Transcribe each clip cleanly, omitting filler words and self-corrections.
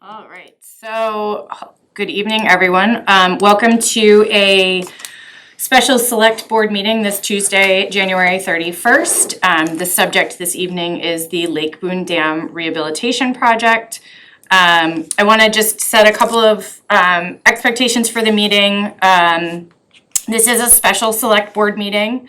All right, so good evening, everyone. Welcome to a special select board meeting this Tuesday, January 31st. The subject this evening is the Lake Boon Dam Rehabilitation Project. I want to just set a couple of expectations for the meeting. This is a special select board meeting.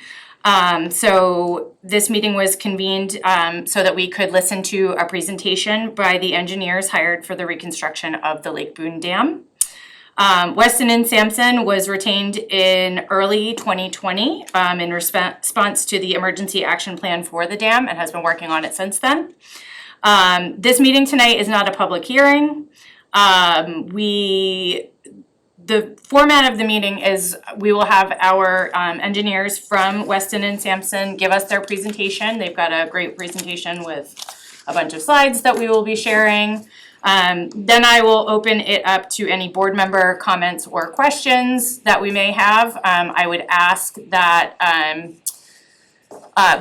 So this meeting was convened so that we could listen to a presentation by the engineers hired for the reconstruction of the Lake Boon Dam. Weston Sampson was retained in early 2020 in response to the emergency action plan for the dam and has been working on it since then. This meeting tonight is not a public hearing. The format of the meeting is we will have our engineers from Weston Sampson give us their presentation. They've got a great presentation with a bunch of slides that we will be sharing. Then I will open it up to any board member comments or questions that we may have. I would ask that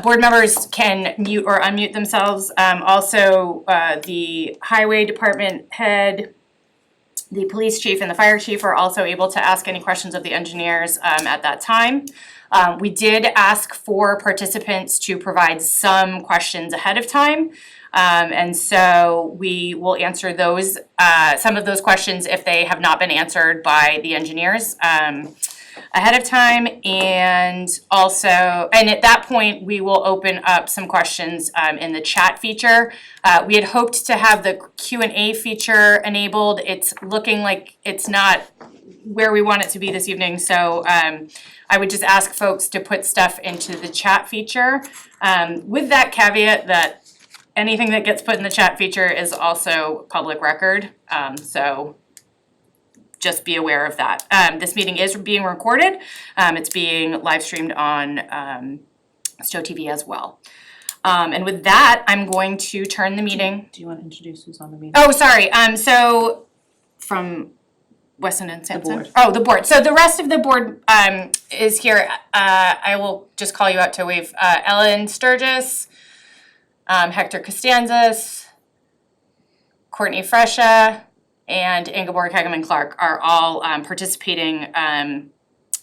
board members can mute or unmute themselves. Also, the highway department head, the police chief and the fire chief are also able to ask any questions of the engineers at that time. We did ask for participants to provide some questions ahead of time. And so we will answer those, some of those questions if they have not been answered by the engineers ahead of time. And also, and at that point, we will open up some questions in the chat feature. We had hoped to have the Q&A feature enabled. It's looking like it's not where we want it to be this evening. So I would just ask folks to put stuff into the chat feature with that caveat that anything that gets put in the chat feature is also public record. So just be aware of that. This meeting is being recorded. It's being live streamed on Stowe TV as well. And with that, I'm going to turn the meeting. Do you want to introduce who's on the meeting? Oh, sorry. So from Weston Sampson. The board. Oh, the board. So the rest of the board is here. I will just call you out to wave. Ellen Sturgis, Hector Costanzas, Courtney Fresha, and Ingeborg Hageman-Clark are all participating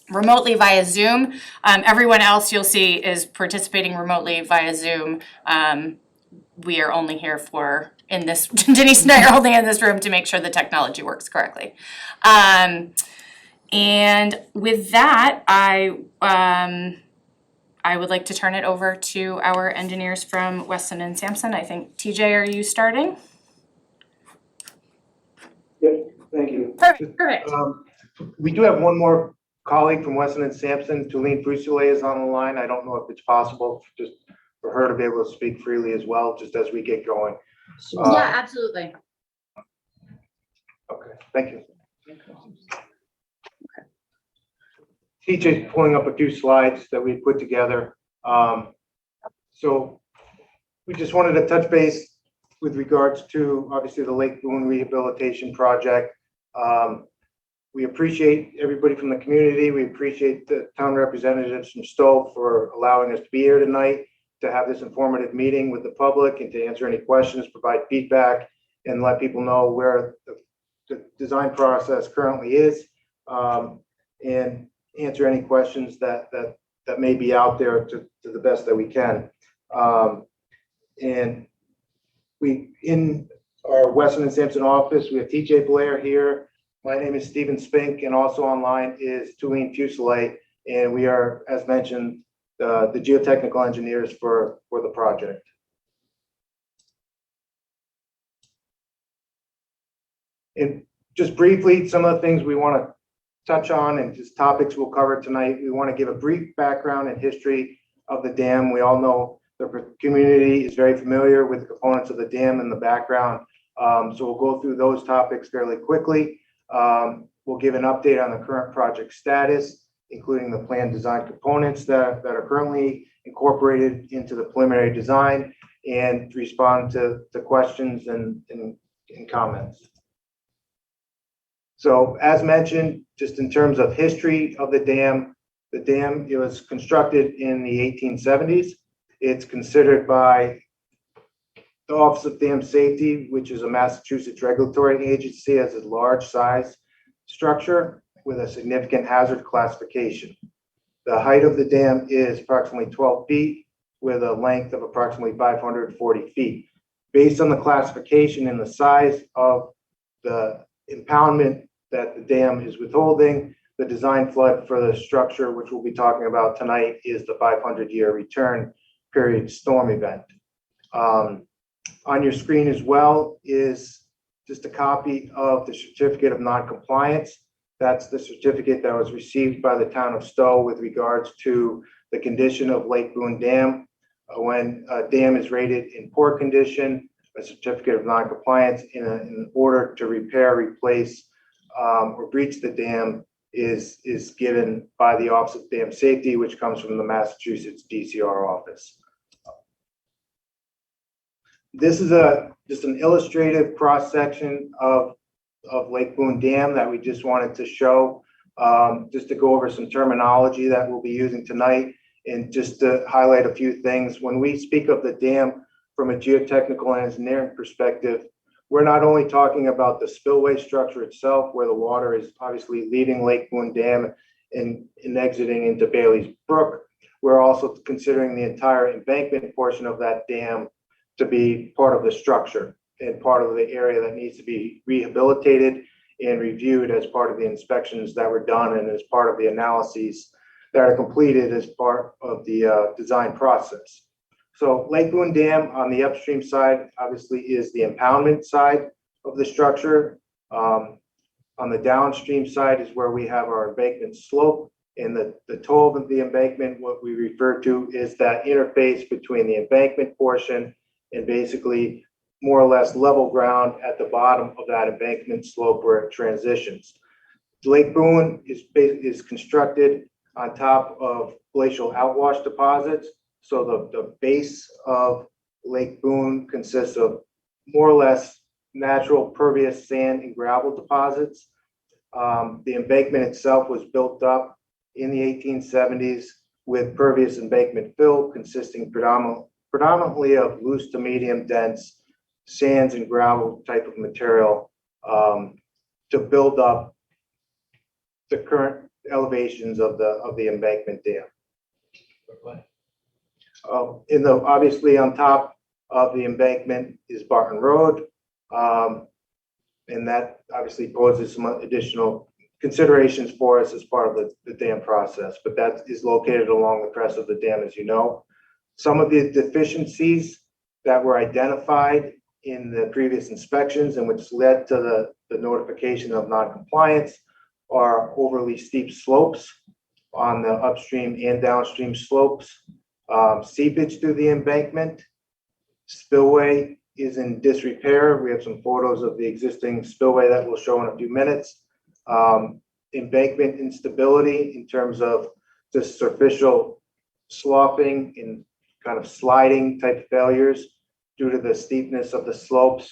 remotely via Zoom. Everyone else you'll see is participating remotely via Zoom. We are only here Denise and I are only in this room to make sure the technology works correctly. And with that, I would like to turn it over to our engineers from Weston Sampson. I think, TJ, are you starting? Yep, thank you. Perfect. We do have one more colleague from Weston Sampson. Tulene Fusilier is on the line. I don't know if it's possible just for her to be able to speak freely as well, just as we get going. Yeah, absolutely. Okay, thank you. TJ's pulling up a few slides that we put together. So we just wanted to touch base with regards to obviously the Lake Boon Rehabilitation Project. We appreciate everybody from the community. We appreciate the town representatives from Stowe for allowing us to be here tonight to have this informative meeting with the public and to answer any questions, provide feedback, and let people know where the design process currently is, and answer any questions that may be out there to the best that we can. And we, in our Weston Sampson office, we have TJ Blair here. My name is Stephen Spink, and also online is Tulene Fusilier, and we are, as mentioned, the geotechnical engineers for the project. And just briefly, some of the things we want to touch on and just topics we'll cover tonight. We want to give a brief background and history of the dam. We all know the community is very familiar with the components of the dam in the background. So we'll go through those topics fairly quickly. We'll give an update on the current project status, including the planned design components that are currently incorporated into the preliminary design, and respond to questions and comments. So as mentioned, just in terms of history of the dam it was constructed in the 1870s. It's considered by The Office of Dam Safety, which is a Massachusetts regulatory agency, has a large size structure with a significant hazard classification. The height of the dam is approximately 12 feet with a length of approximately 540 feet. Based on the classification and the size of the impoundment that the dam is withholding, the design flood for the structure, which we'll be talking about tonight, is the 500-year return period storm event. On your screen as well is just a copy of the certificate of non-compliance. That's the certificate that was received by the town of Stowe with regards to the condition of Lake Boon Dam. When a dam is rated in poor condition, a certificate of non-compliance in order to repair, replace, or breach the dam is given by the Office of Dam Safety, which comes from the Massachusetts DCR office. This is just an illustrative cross-section of Lake Boon Dam that we just wanted to show, just to go over some terminology that we'll be using tonight, and just to highlight a few things. When we speak of the dam from a geotechnical and engineering perspective, we're not only talking about the spillway structure itself, where the water is obviously leaving Lake Boon Dam and exiting into Bailey's Brook. We're also considering the entire embankment portion of that dam to be part of the structure and part of the area that needs to be rehabilitated and reviewed as part of the inspections that were done and as part of the analyses that are completed as part of the design process. So Lake Boon Dam on the upstream side obviously is the impoundment side of the structure. On the downstream side is where we have our embankment slope, and the toe of the embankment, what we refer to is that interface between the embankment portion and basically more or less level ground at the bottom of that embankment slope where it transitions. Lake Boon is constructed on top of glacial outwash deposits. So the base of Lake Boon consists of more or less natural pervious sand and gravel deposits. The embankment itself was built up in the 1870s with pervious embankment fill consisting predominantly of loose to medium dense sands and gravel type of material to build up the current elevations of the embankment dam. Obviously on top of the embankment is Barton Road, and that obviously poses some additional considerations for us as part of the dam process, but that is located along the crest of the dam, as you know. Some of the deficiencies that were identified in the previous inspections and which led to the notification of non-compliance are overly steep slopes on the upstream and downstream slopes, seepage through the embankment, spillway is in disrepair. We have some photos of the existing spillway that we'll show in a few minutes. Embankment instability in terms of just superficial sloughing and kind of sliding type failures due to the steepness of the slopes.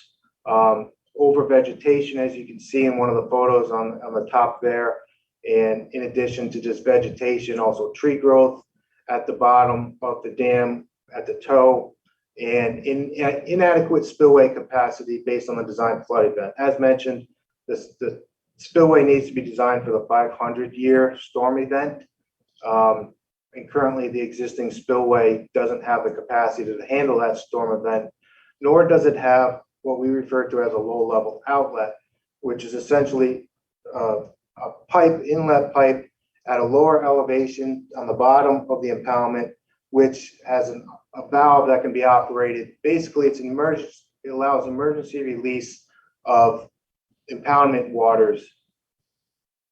Over vegetation, as you can see in one of the photos on the top there. And in addition to just vegetation, also tree growth at the bottom of the dam at the toe, and inadequate spillway capacity based on the design flood event. As mentioned, the spillway needs to be designed for the 500-year storm event. And currently the existing spillway doesn't have the capacity to handle that storm event, nor does it have what we refer to as a low-level outlet, which is essentially a inlet pipe at a lower elevation on the bottom of the impoundment, which has a valve that can be operated. Basically, it allows emergency release of impoundment waters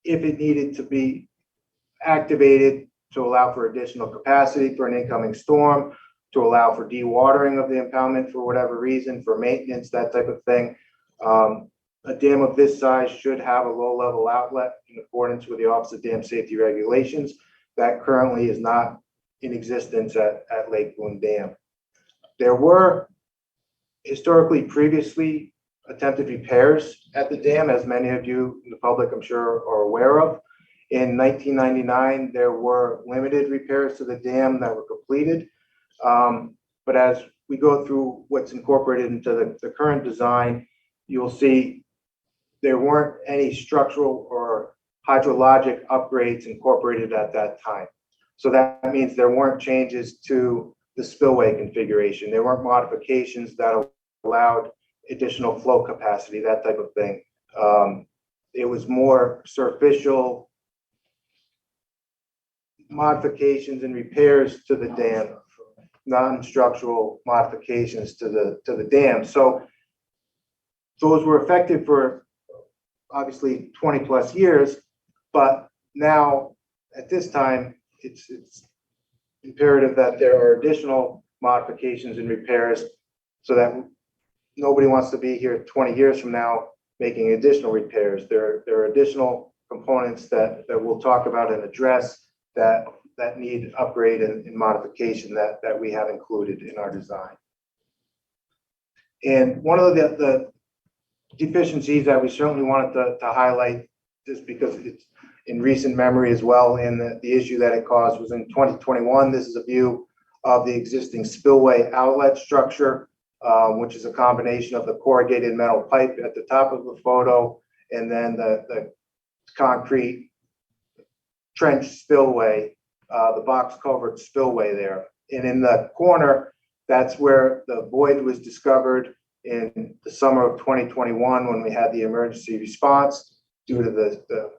if it needed to be activated to allow for additional capacity for an incoming storm, to allow for dewatering of the impoundment for whatever reason, for maintenance, that type of thing. A dam of this size should have a low-level outlet in accordance with the Office of Dam Safety regulations. That currently is not in existence at Lake Boon Dam. There were historically previously attempted repairs at the dam, as many of you in the public, I'm sure, are aware of. In 1999, there were limited repairs to the dam that were completed, but but as we go through what's incorporated into the current design, you'll see there weren't any structural or hydrologic upgrades incorporated at that time. So that means there weren't changes to the spillway configuration. There weren't modifications that allowed additional flow capacity, that type of thing. It was more superficial modifications and repairs to the dam, non-structural modifications to the dam. So those were effective for obviously 20 plus years, but now at this time, it's imperative that there are additional modifications and repairs so that nobody wants to be here 20 years from now making additional repairs. There are additional components that we'll talk about and address that need upgrade and modification that we have included in our design. And one of the deficiencies that we certainly wanted to highlight, just because it's in recent memory as well, and the issue that it caused, was in 2021. This is a view of the existing spillway outlet structure, which is a combination of the corrugated metal pipe at the top of the photo and then the concrete trench spillway, the box culvert spillway there. And in the corner, that's where the void was discovered in the summer of 2021 when we had the emergency response due to the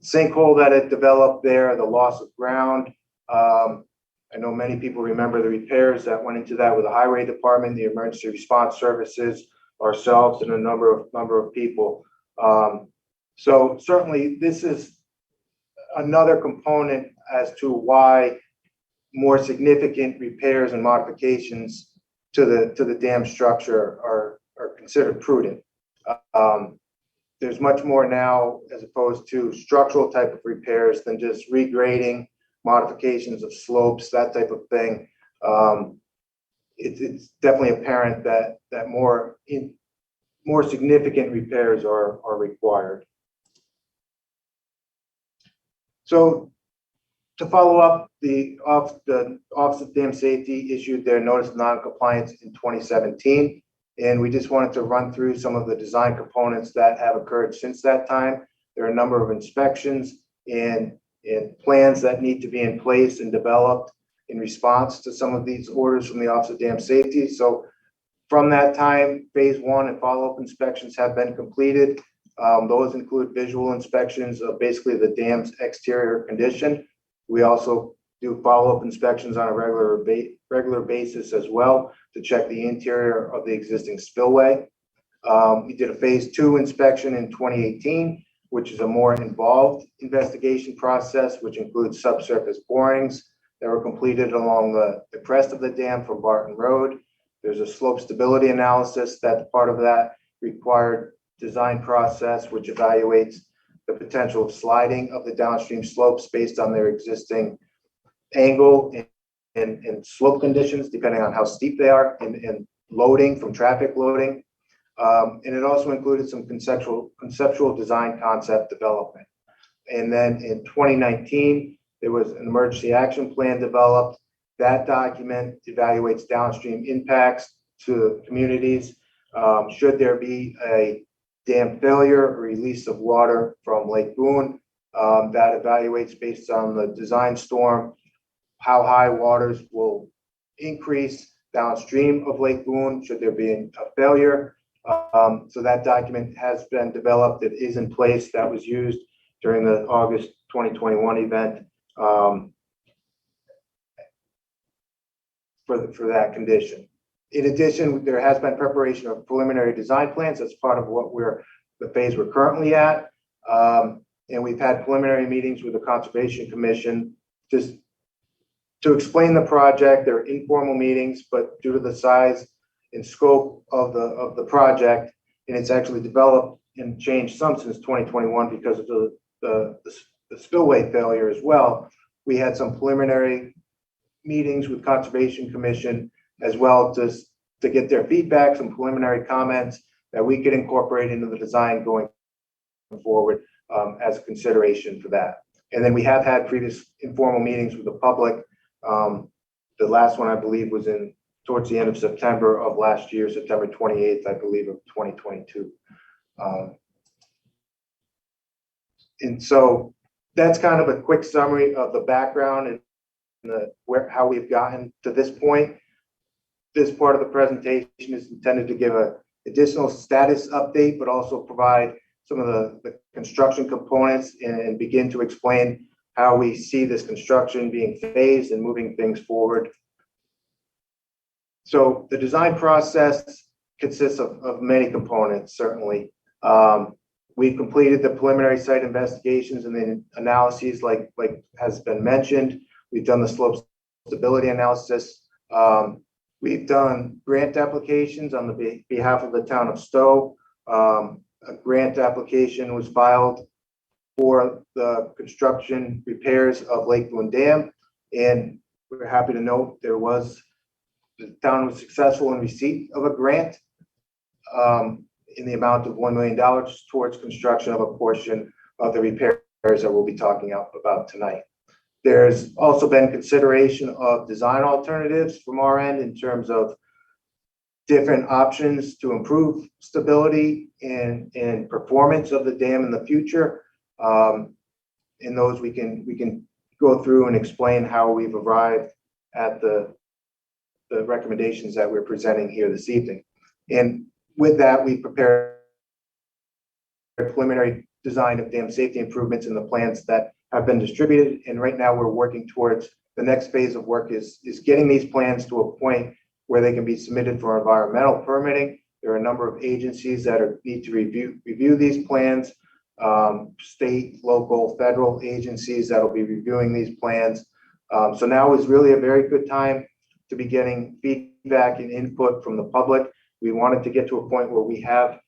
sinkhole that had developed there, the loss of ground. I know many people remember the repairs that went into that with the highway department, the emergency response services, ourselves, and a number of people. So certainly this is another component as to why more significant repairs and modifications to the dam structure are considered prudent. There's much more now as opposed to structural type of repairs than just regrading, modifications of slopes, that type of thing. It's definitely apparent that more significant repairs are required. So to follow up, the Office of Dam Safety issued their notice of non-compliance in 2017. And we just wanted to run through some of the design components that have occurred since that time. There are a number of inspections and plans that need to be in place and developed in response to some of these orders from the Office of Dam Safety. So from that time, phase 1 and follow-up inspections have been completed. Those include visual inspections of basically the dam's exterior condition. We also do follow-up inspections on a regular basis as well to check the interior of the existing spillway. We did a phase 2 inspection in 2018, which is a more involved investigation process, which includes subsurface borings that were completed along the crest of the dam from Barton Road. There's a slope stability analysis that's part of that required design process, which evaluates the potential of sliding of the downstream slopes based on their existing angle and slope conditions, depending on how steep they are, and loading from traffic loading. And it also included some conceptual design concept development. And then in 2019, there was an emergency action plan developed. That document evaluates downstream impacts to communities. Should there be a dam failure or release of water from Lake Boon, that evaluates based on the design storm, how high waters will increase downstream of Lake Boon should there be a failure. So that document has been developed. It is in place. That was used during the August 2021 event for that condition. In addition, there has been preparation of preliminary design plans. That's part of what the phase we're currently at. And we've had preliminary meetings with the Conservation Commission just to explain the project. There are informal meetings, but due to the size and scope of the project, and it's actually developed and changed some since 2021 because of the spillway failure as well. We had some preliminary meetings with Conservation Commission as well to get their feedback, some preliminary comments that we could incorporate into the design going forward as a consideration for that. And then we have had previous informal meetings with the public. The last one, I believe, was towards the end of September of last year, September 28th, I believe, of 2022. And so that's kind of a quick summary of the background and how we've gotten to this point. This part of the presentation is intended to give an additional status update, but also provide some of the construction components and begin to explain how we see this construction being phased and moving things forward. So the design process consists of many components, certainly. We've completed the preliminary site investigations and the analyses like has been mentioned. We've done the slope stability analysis. We've done grant applications on the behalf of the town of Stowe. A grant application was filed for the construction repairs of Lake Boon Dam. And we're happy to note the town was successful in receipt of a grant in the amount of $1 million towards construction of a portion of the repairs that we'll be talking about tonight. There's also been consideration of design alternatives from our end in terms of different options to improve stability and performance of the dam in the future. In those we can go through and explain how we've arrived at the recommendations that we're presenting here this evening. And with that, we prepared a preliminary design of dam safety improvements in the plans that have been distributed. And right now we're working towards the next phase of work is getting these plans to a point where they can be submitted for environmental permitting. There are a number of agencies that need to review these plans, state, local, federal agencies that will be reviewing these plans. So now is really a very good time to be getting feedback and input from the public. We wanted to get to a point where we have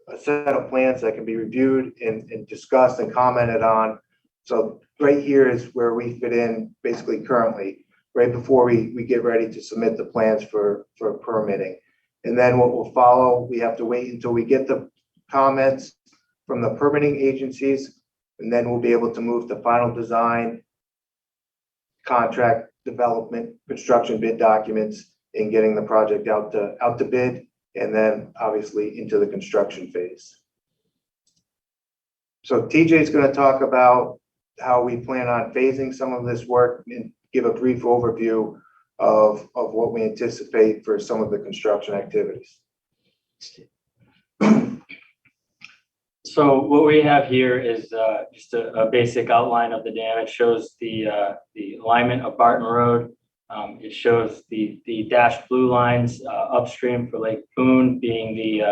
a set of plans that can be reviewed and discussed and commented on. So right here is where we fit in basically currently, right before we get ready to submit the plans for permitting. And then what will follow, we have to wait until we get the comments from the permitting agencies, and then we'll be able to move to final design, contract development, construction bid documents, and getting the project out to bid, and then obviously into the construction phase. So TJ is going to talk about how we plan on phasing some of this work and give a brief overview of what we anticipate for some of the construction activities. So what we have here is just a basic outline of the dam. It shows the alignment of Barton Road. It shows the dashed blue lines upstream for Lake Boon being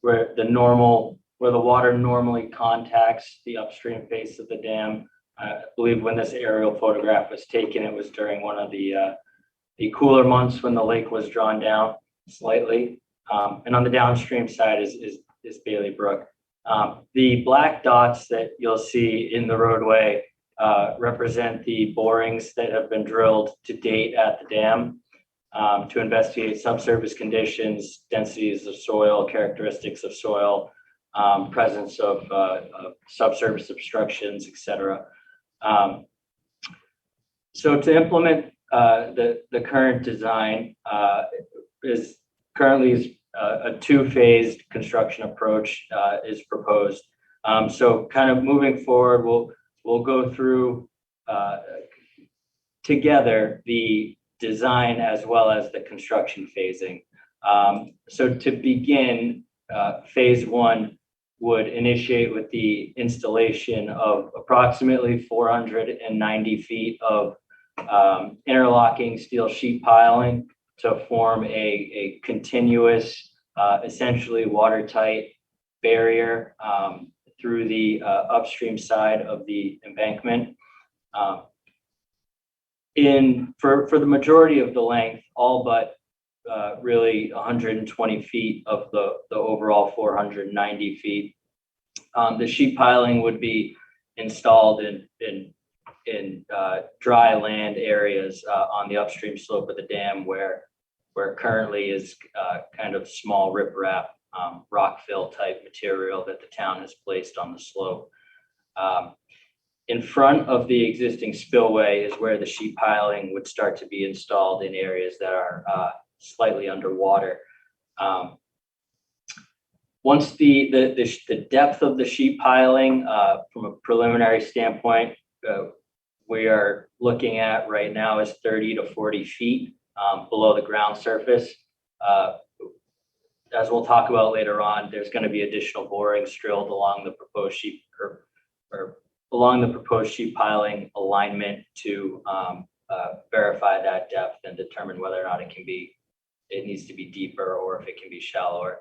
where the water normally contacts the upstream face of the dam. I believe when this aerial photograph was taken, it was during one of the cooler months when the lake was drawn down slightly. And on the downstream side is Bailey Brook. The black dots that you'll see in the roadway represent the borings that have been drilled to date at the dam to investigate subsurface conditions, densities of soil, characteristics of soil, presence of subsurface obstructions, etc. So to implement the current design is currently a two-phased construction approach is proposed. So kind of moving forward, we'll go through together the design as well as the construction phasing. So to begin, phase one would initiate with the installation of approximately 490 feet of interlocking steel sheet piling to form a continuous, essentially watertight barrier through the upstream side of the embankment. For the majority of the length, all but really 120 feet of the overall 490 feet, the sheet piling would be installed in dry land areas on the upstream slope of the dam where currently is kind of small riprap rock fill type material that the town has placed on the slope. In front of the existing spillway is where the sheet piling would start to be installed in areas that are slightly underwater. Once the depth of the sheet piling, from a preliminary standpoint, we are looking at right now is 30 to 40 feet below the ground surface. As we'll talk about later on, there's going to be additional borings drilled along the proposed sheet or along the proposed sheet piling alignment to verify that depth and determine whether or not it needs to be deeper or if it can be shallower.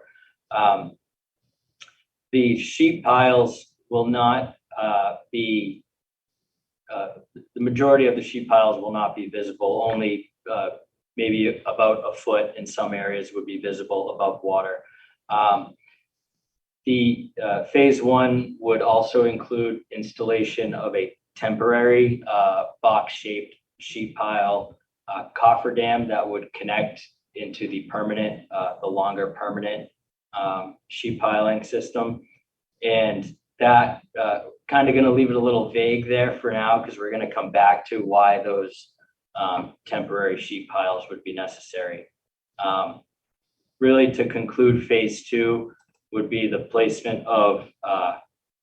The sheet piles will not be, the majority of the sheet piles will not be visible. Only maybe about a foot in some areas would be visible above water. The phase one would also include installation of a temporary box-shaped sheet pile cofferdam that would connect into the permanent, the longer permanent sheet piling system. And that kind of going to leave it a little vague there for now, because we're going to come back to why those temporary sheet piles would be necessary. Really, to conclude, phase two would be the placement of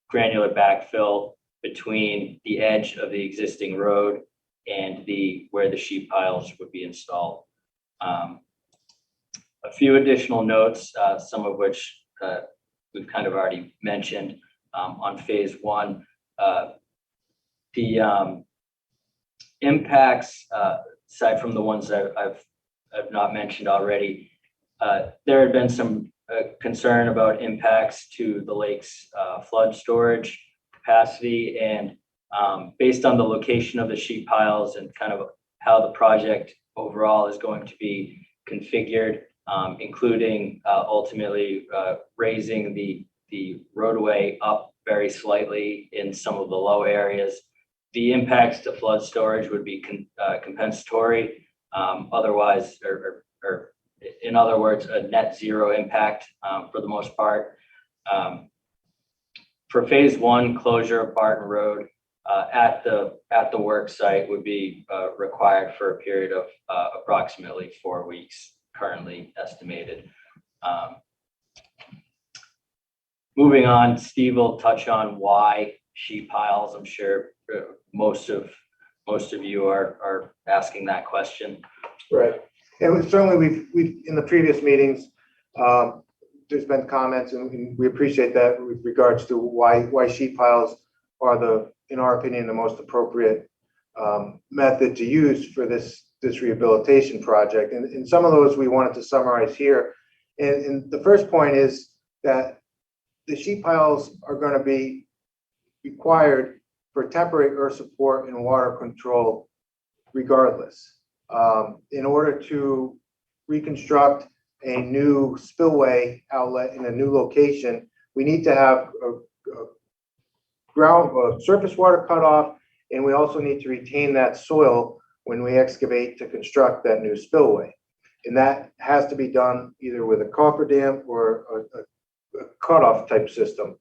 granular backfill between the edge of the existing road and where the sheet piles would be installed. A few additional notes, some of which we've kind of already mentioned on phase one. The impacts, aside from the ones that I've not mentioned already, there had been some concern about impacts to the lake's flood storage capacity, and based on the location of the sheet piles and kind of how the project overall is going to be configured, including ultimately raising the roadway up very slightly in some of the low areas. The impacts to flood storage would be compensatory, otherwise, or in other words, a net zero impact for the most part. For phase one, closure of Barton Road at the work site would be required for a period of approximately 4 weeks, currently estimated. Moving on, Steve will touch on why sheet piles. I'm sure most of you are asking that question. Right. And certainly we've in the previous meetings, there's been comments, and we appreciate that with regards to why sheet piles are in our opinion, the most appropriate method to use for this rehabilitation project. And some of those we wanted to summarize here. And the first point is that the sheet piles are going to be required for temporary earth support and water control regardless. In order to reconstruct a new spillway outlet in a new location, we need to have a surface water cutoff, and we also need to retain that soil when we excavate to construct that new spillway. And that has to be done either with a cofferdam or a cutoff type system.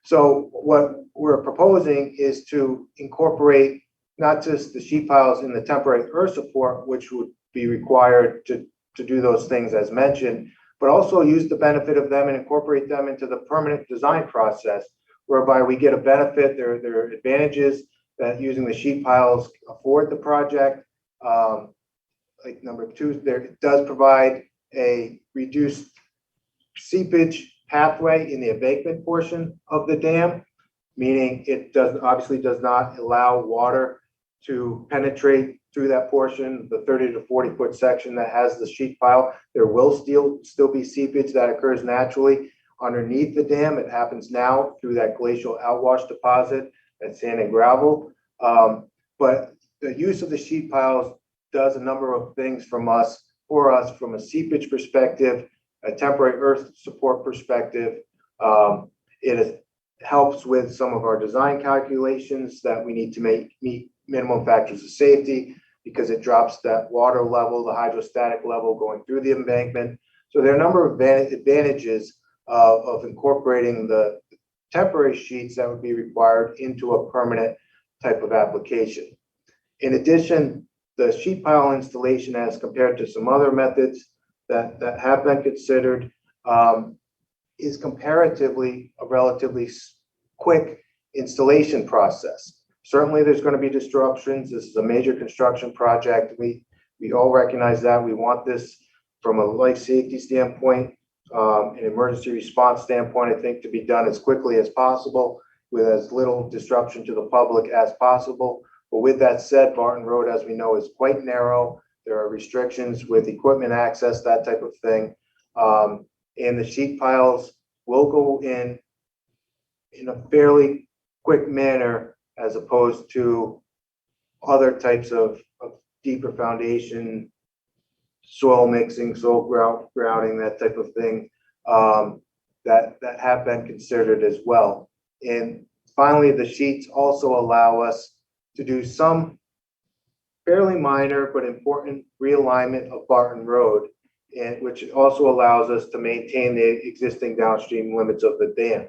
So what we're proposing is to incorporate not just the sheet piles in the temporary earth support, which would be required to do those things as mentioned, but also use the benefit of them and incorporate them into the permanent design process, whereby we get a benefit. There are advantages that using the sheet piles afford the project. Like number two, it does provide a reduced seepage pathway in the embankment portion of the dam, meaning it obviously does not allow water to penetrate through that portion, the 30 to 40 foot section that has the sheet pile. There will still be seepage that occurs naturally underneath the dam. It happens now through that glacial outwash deposit, that sand and gravel. But the use of the sheet piles does a number of things for us from a seepage perspective, a temporary earth support perspective. It helps with some of our design calculations that we need to meet minimum factors of safety, because it drops that water level, the hydrostatic level going through the embankment. So there are a number of advantages of incorporating the temporary sheets that would be required into a permanent type of application. In addition, the sheet pile installation, as compared to some other methods that have been considered, is comparatively a relatively quick installation process. Certainly, there's going to be disruptions. This is a major construction project. We all recognize that. We want this from a life safety standpoint, an emergency response standpoint, I think, to be done as quickly as possible with as little disruption to the public as possible. But with that said, Barton Road, as we know, is quite narrow. There are restrictions with equipment access, that type of thing. And the sheet piles will go in a fairly quick manner as opposed to other types of deeper foundation, soil mixing, soil grouting, that type of thing, that have been considered as well. And finally, the sheets also allow us to do some fairly minor but important realignment of Barton Road, and which also allows us to maintain the existing downstream limits of the dam.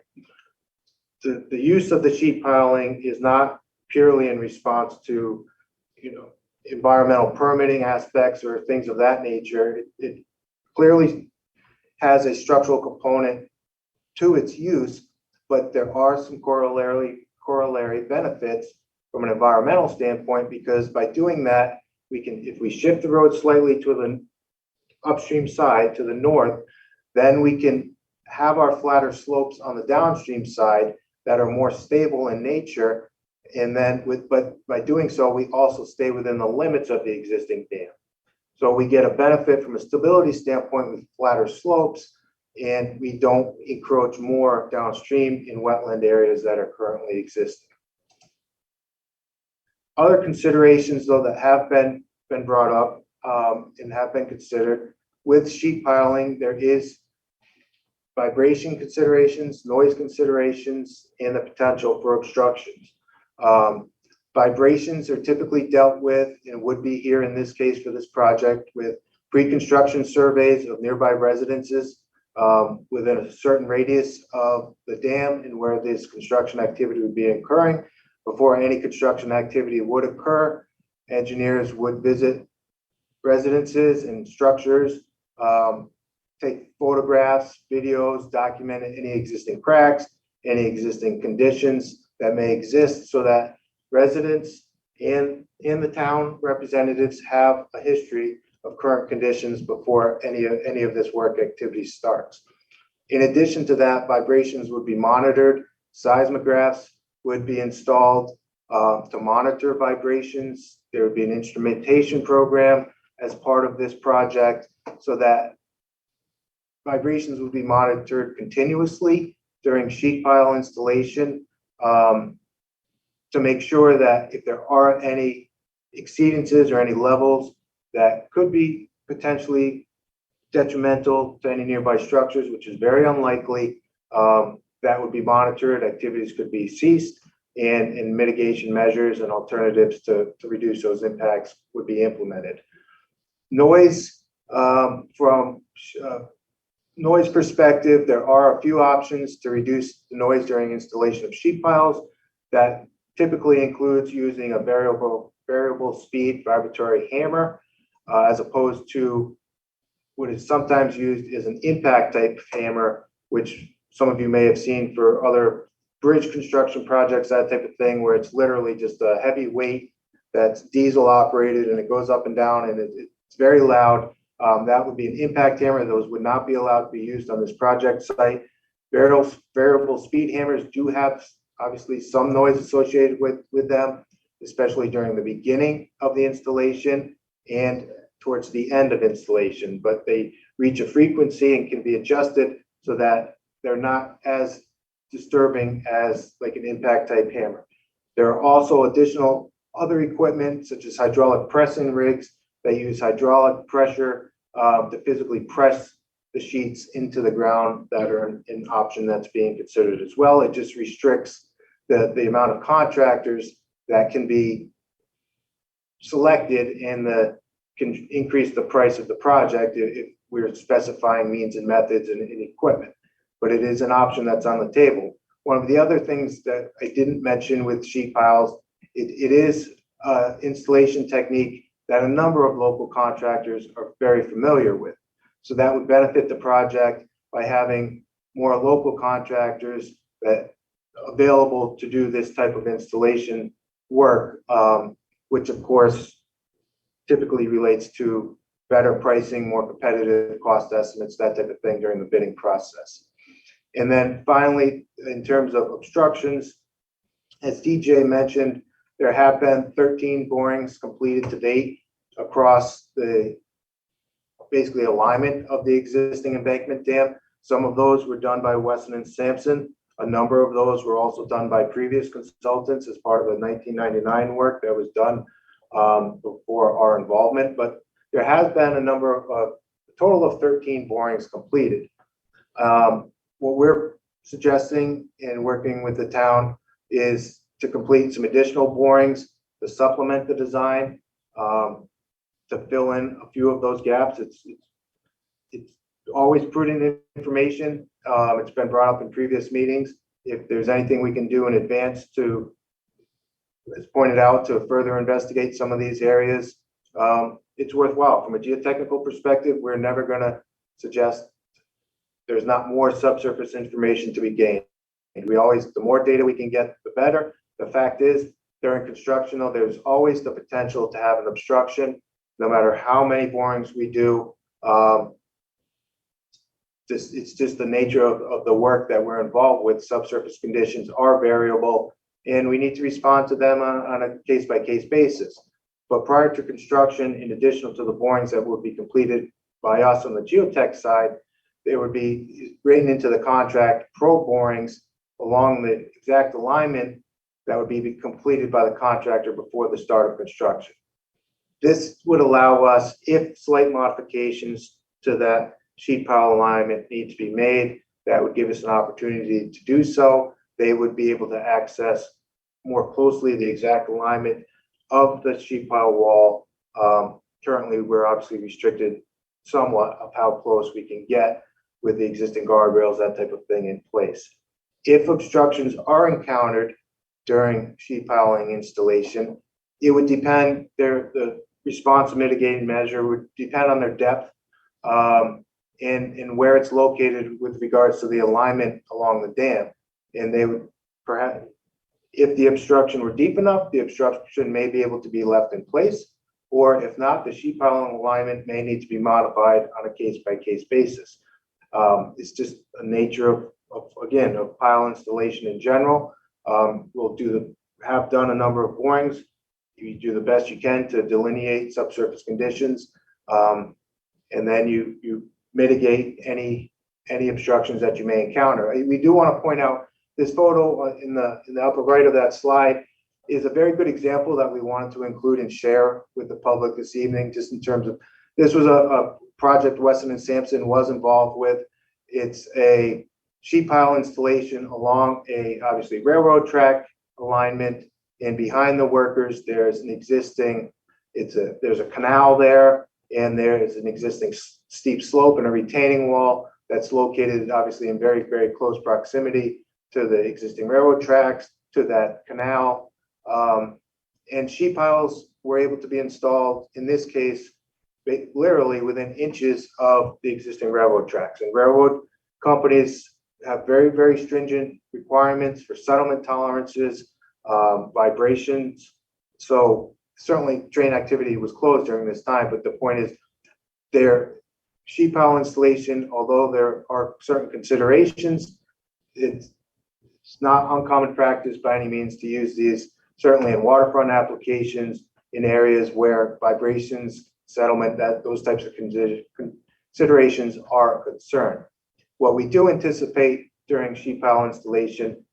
The use of the sheet piling is not purely in response to, environmental permitting aspects or things of that nature. It clearly has a structural component to its use, but there are some corollary benefits from an environmental standpoint, because by doing that, we can, if we shift the road slightly to the upstream side, to the north, then we can have our flatter slopes on the downstream side that are more stable in nature. And then but by doing so, we also stay within the limits of the existing dam. So we get a benefit from a stability standpoint with flatter slopes, and we don't encroach more downstream in wetland areas that are currently existing. Other considerations, though, that have been brought up and have been considered with sheet piling, there is vibration considerations, noise considerations, and the potential for obstructions. Vibrations are typically dealt with, and would be here in this case for this project, with pre-construction surveys of nearby residences within a certain radius of the dam and where this construction activity would be occurring. Before any construction activity would occur, engineers would visit residences and structures, take photographs, videos, document any existing cracks, any existing conditions that may exist, so that residents and the town representatives have a history of current conditions before any of this work activity starts. In addition to that, vibrations would be monitored. Seismographs would be installed to monitor vibrations. There would be an instrumentation program as part of this project, so that vibrations would be monitored continuously during sheet pile installation, to make sure that if there are any exceedances or any levels that could be potentially detrimental to any nearby structures, which is very unlikely, that would be monitored, activities could be ceased, and mitigation measures and alternatives to reduce those impacts would be implemented. Noise, from noise perspective, there are a few options to reduce the noise during installation of sheet piles. That typically includes using a variable speed vibratory hammer, as opposed to what is sometimes used as an impact type hammer, which some of you may have seen for other bridge construction projects, that type of thing, where it's literally just a heavy weight that's diesel operated and it goes up and down and it's very loud. That would be an impact hammer. Those would not be allowed to be used on this project site. Variable speed hammers do have obviously some noise associated with them, especially during the beginning of the installation and towards the end of installation, but they reach a frequency and can be adjusted so that they're not as disturbing as like an impact type hammer. There are also additional other equipment such as hydraulic pressing rigs that use hydraulic pressure to physically press the sheets into the ground, that are an option that's being considered as well. It just restricts the amount of contractors that can be selected, and can increase the price of the project if we're specifying means and methods and equipment. But it is an option that's on the table. One of the other things that I didn't mention with sheet piles, it is installation technique that a number of local contractors are very familiar with. So that would benefit the project by having more local contractors that available to do this type of installation work, which of course typically relates to better pricing, more competitive cost estimates, that type of thing during the bidding process. And then finally, in terms of obstructions, as DJ mentioned, there have been 13 borings completed to date across the basically alignment of the existing embankment dam. Some of those were done by Weston and Sampson. A number of those were also done by previous consultants as part of the 1999 work that was done before our involvement. But there has been a total of 13 borings completed. What we're suggesting and working with the town is to complete some additional borings to supplement the design, to fill in a few of those gaps. It's always prudent information. It's been brought up in previous meetings. If there's anything we can do in advance to, as pointed out, to further investigate some of these areas, it's worthwhile. From a geotechnical perspective, we're never going to suggest there's not more subsurface information to be gained. The more data we can get, the better. The fact is, during construction, though, there's always the potential to have an obstruction, no matter how many borings we do. It's just the nature of the work that we're involved with. Subsurface conditions are variable, and we need to respond to them on a case-by-case basis. But prior to construction, in addition to the borings that will be completed by us on the geotech side, there would be written into the contract probe borings along the exact alignment that would be completed by the contractor before the start of construction. This would allow us, if slight modifications to that sheet pile alignment need to be made, that would give us an opportunity to do so. They would be able to access more closely the exact alignment of the sheet pile wall. Currently, we're obviously restricted somewhat of how close we can get with the existing guardrails, that type of thing in place. If obstructions are encountered during sheet piling installation, it would depend, the response mitigating measure would depend on their depth and where it's located with regards to the alignment along the dam. And they would perhaps, if the obstruction were deep enough, the obstruction may be able to be left in place, or if not, the sheet piling alignment may need to be modified on a case-by-case basis. It's just a nature of pile installation in general. We'll have done a number of borings. You do the best you can to delineate subsurface conditions, and then you mitigate any obstructions that you may encounter. We do want to point out this photo in the upper right of that slide is a very good example that we wanted to include and share with the public this evening, just in terms of, this was a project Weston and Sampson was involved with. It's a sheet pile installation along obviously railroad track alignment, and behind the workers there's a canal there, and there is an existing steep slope and a retaining wall that's located obviously in very, very close proximity to the existing railroad tracks, to that canal. And sheet piles were able to be installed, in this case, literally within inches of the existing railroad tracks. And railroad companies have very, very stringent requirements for settlement tolerances, vibrations. So certainly train activity was closed during this time, but the point is, their sheet pile installation, although there are certain considerations, it's not uncommon practice by any means to use these, certainly in waterfront applications, in areas where vibrations, settlement, those types of considerations are a concern. What we do anticipate during sheet pile installation,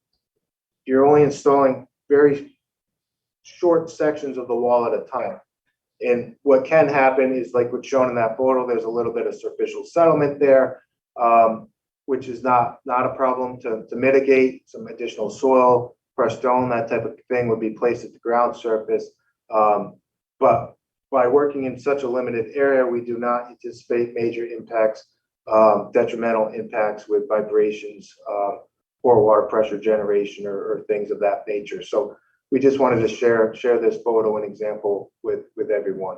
you're only installing very short sections of the wall at a time. And what can happen is, like what's shown in that photo, there's a little bit of superficial settlement there, which is not a problem to mitigate. Some additional soil, crushed stone, that type of thing would be placed at the ground surface. But by working in such a limited area, we do not anticipate major impacts, detrimental impacts with vibrations poor water pressure generation or things of that nature. So we just wanted to share this photo and example with everyone.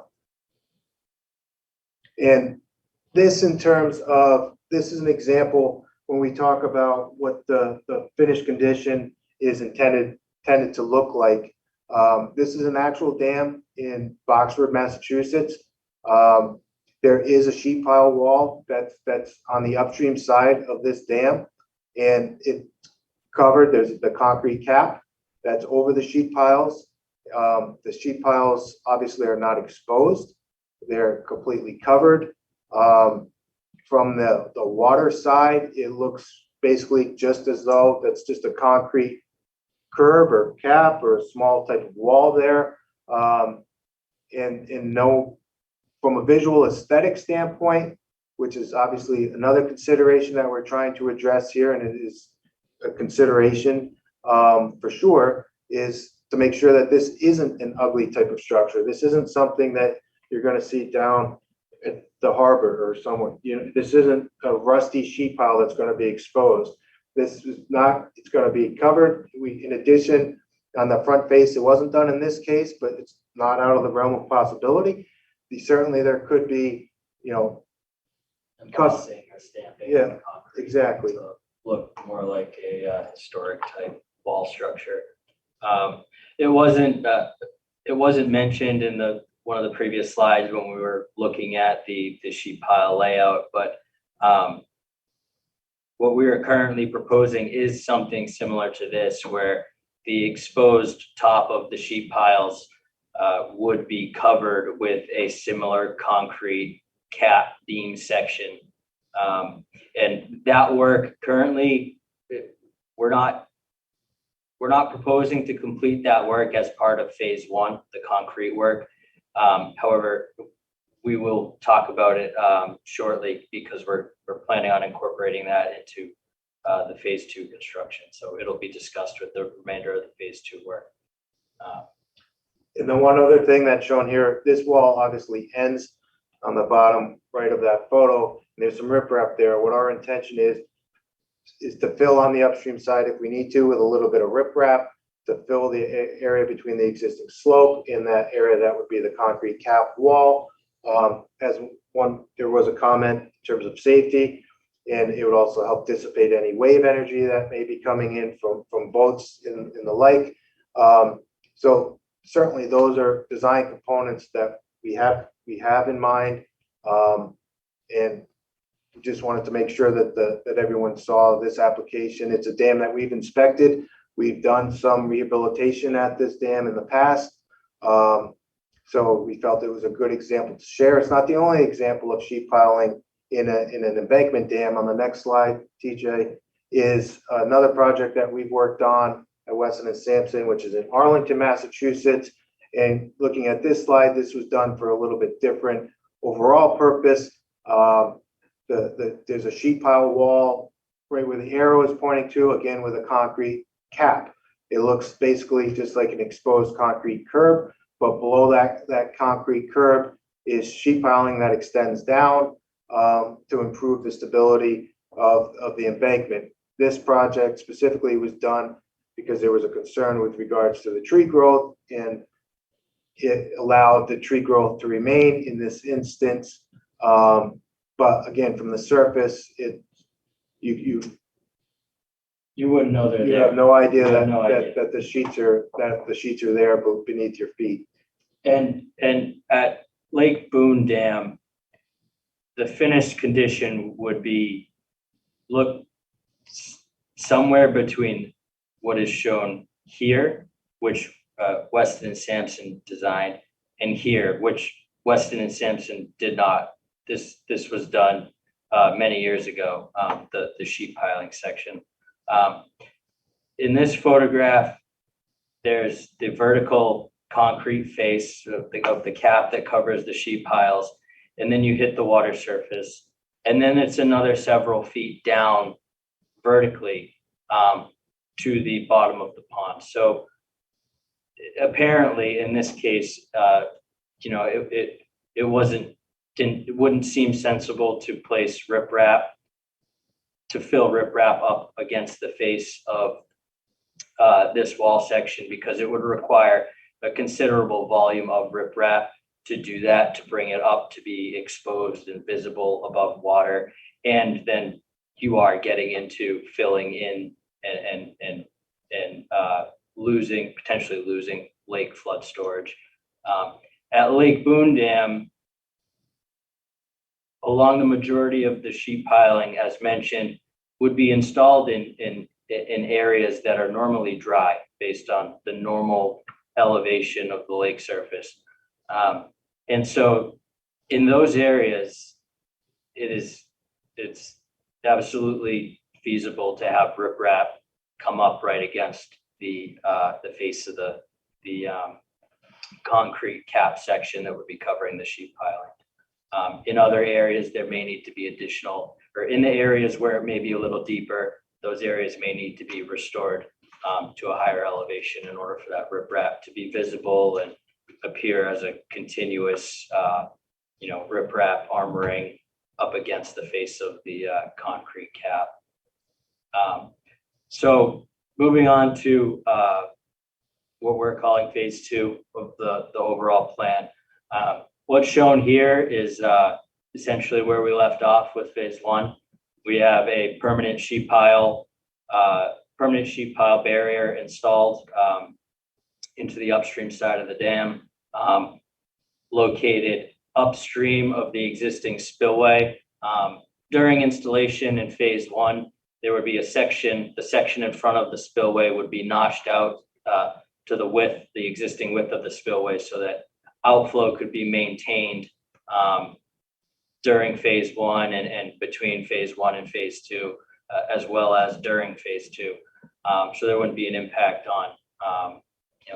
And this, in terms of, this is an example when we talk about what the finished condition is intended to look like. This is an actual dam in Boxford, Massachusetts. There is a sheet pile wall that's on the upstream side of this dam, and it's covered. There's the concrete cap that's over the sheet piles. The sheet piles obviously are not exposed. They're completely covered. From the water side, it looks basically just as though that's just a concrete curb or cap or a small type of wall there. And no, from a visual aesthetic standpoint, which is obviously another consideration that we're trying to address here, and it is a consideration for sure, is to make sure that this isn't an ugly type of structure. This isn't something that you're going to see down at the harbor or somewhere. This isn't a rusty sheet pile that's going to be exposed. This is not, it's going to be covered. In addition, on the front face, it wasn't done in this case, but it's not out of the realm of possibility. Certainly there could be, Embossing or stamping. Yeah, on the concrete exactly. to look more like a historic type wall structure. It wasn't mentioned in one of the previous slides when we were looking at the sheet pile layout, but what we are currently proposing is something similar to this, where the exposed top of the sheet piles would be covered with a similar concrete cap beam section. And that work currently, we're not proposing to complete that work as part of phase one, the concrete work. However, we will talk about it shortly, because we're planning on incorporating that into the phase two construction. So it'll be discussed with the remainder of the phase two work. And then one other thing that's shown here, this wall obviously ends on the bottom right of that photo. And there's some riprap there. What our intention is to fill on the upstream side if we need to, with a little bit of riprap to fill the area between the existing slope. In that area, that would be the concrete cap wall. There was a comment in terms of safety, and it would also help dissipate any wave energy that may be coming in from boats in the lake. So certainly those are design components that we have in mind, and just wanted to make sure that everyone saw this application. It's a dam that we've inspected. We've done some rehabilitation at this dam in the past. So we felt it was a good example to share. It's not the only example of sheet piling in an embankment dam. On the next slide, TJ, is another project that we've worked on at Weston Sampson, which is in Arlington, Massachusetts. And looking at this slide, this was done for a little bit different overall purpose. There's a sheet pile wall right where the arrow is pointing to, again with a concrete cap. It looks basically just like an exposed concrete curb, but below that concrete curb is sheet piling that extends down to improve the stability of the embankment. This project specifically was done because there was a concern with regards to the tree growth, and it allowed the tree growth to remain in this instance. But again, from the surface, you wouldn't know they're you there. have no idea You have that no idea. that the sheets are there beneath your feet. And at Lake Boon Dam, the finished condition would be somewhere between what is shown here, which Weston and Sampson designed, and here, which Weston and Sampson did not. This was done many years ago, the sheet piling section. In this photograph, there's the vertical concrete face of the cap that covers the sheet piles, and then you hit the water surface, and then it's another several feet down vertically to the bottom of the pond. So apparently, in this case, it wouldn't seem sensible to place riprap to fill riprap up against the face of this wall section, because it would require a considerable volume of riprap to do that, to bring it up to be exposed and visible above water. And then you are getting into filling in and potentially losing lake flood storage. At Lake Boon Dam, along the majority of the sheet piling, as mentioned, would be installed in areas that are normally dry based on the normal elevation of the lake surface. And so in those areas, it's absolutely feasible to have riprap come up right against the face of the concrete cap section that would be covering the sheet piling. In other areas, there may need to be additional, or in the areas where it may be a little deeper, those areas may need to be restored to a higher elevation in order for that riprap to be visible and appear as a continuous, riprap armoring up against the face of the concrete cap. So moving on to what we're calling phase 2 of the overall plan. What's shown here is essentially where we left off with phase 1. We have a permanent sheet pile barrier installed into the upstream side of the dam, located upstream of the existing spillway. During installation in phase 1, there would be the section in front of the spillway would be notched out to the existing width of the spillway, so that outflow could be maintained during phase 1 and between phase 1 and phase 2, as well as during phase 2. So there wouldn't be an impact on,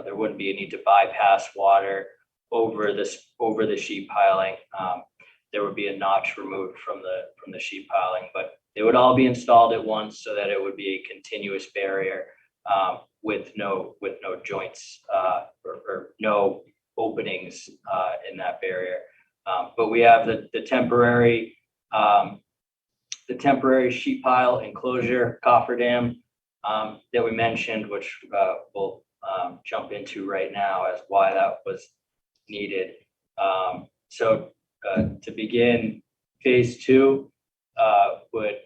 there wouldn't be a need to bypass water over the sheet piling. There would be a notch removed from the sheet piling, but they would all be installed at once so that it would be a continuous barrier with no joints or no openings in that barrier. But we have the temporary sheet pile enclosure cofferdam that we mentioned, which we'll jump into right now as why that was needed. So to begin, phase 2 would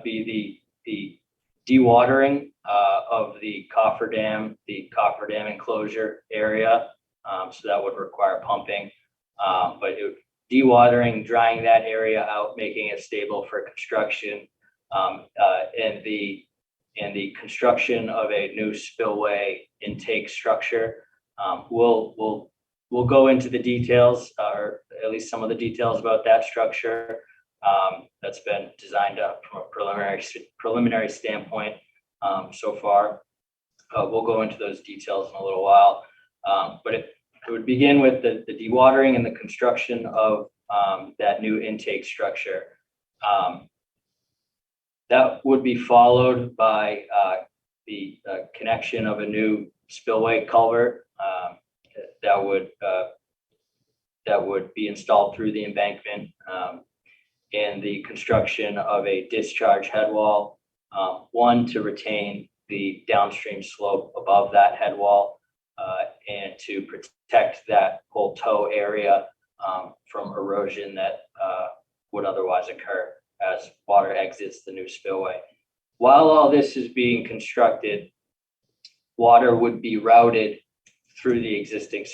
be the dewatering of the cofferdam enclosure area. So that would require pumping, but dewatering, drying that area out, making it stable for construction, and the construction of a new spillway intake structure. We'll go into the details, or at least some of the details about that structure. That's been designed up from a preliminary standpoint so far. We'll go into those details in a little while, but it would begin with the dewatering and the construction of that new intake structure. That would be followed by the connection of a new spillway culvert that would be installed through the embankment, and the construction of a discharge head wall, one to retain the downstream slope above that head wall, and to protect that whole toe area from erosion that would otherwise occur as water exits the new spillway. While all this is being constructed, water would be routed through the existing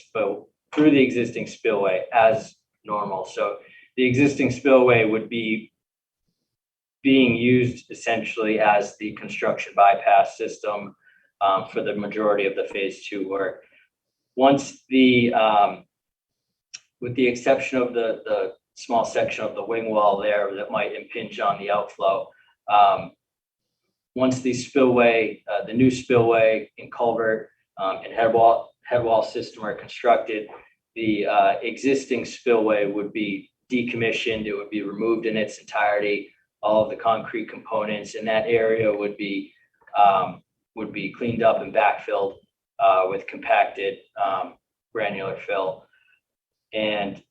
spillway as normal. So the existing spillway would be being used essentially as the construction bypass system for the majority of the phase 2 work. Once with the exception of the small section of the wing wall there that might impinge on the outflow, once the spillway, the new spillway and culvert and head wall system are constructed, the existing spillway would be decommissioned. It would be removed in its entirety. All of the concrete components in that area would be cleaned up and backfilled with compacted granular fill. And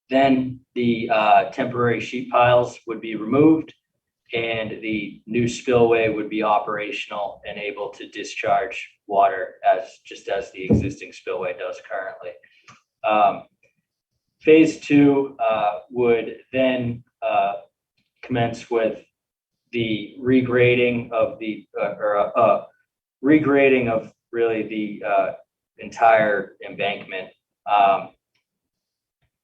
then the temporary sheet piles would be removed, and the new spillway would be operational and able to discharge water just as the existing spillway does currently. Phase 2 would then commence with the regrading of really the entire embankment.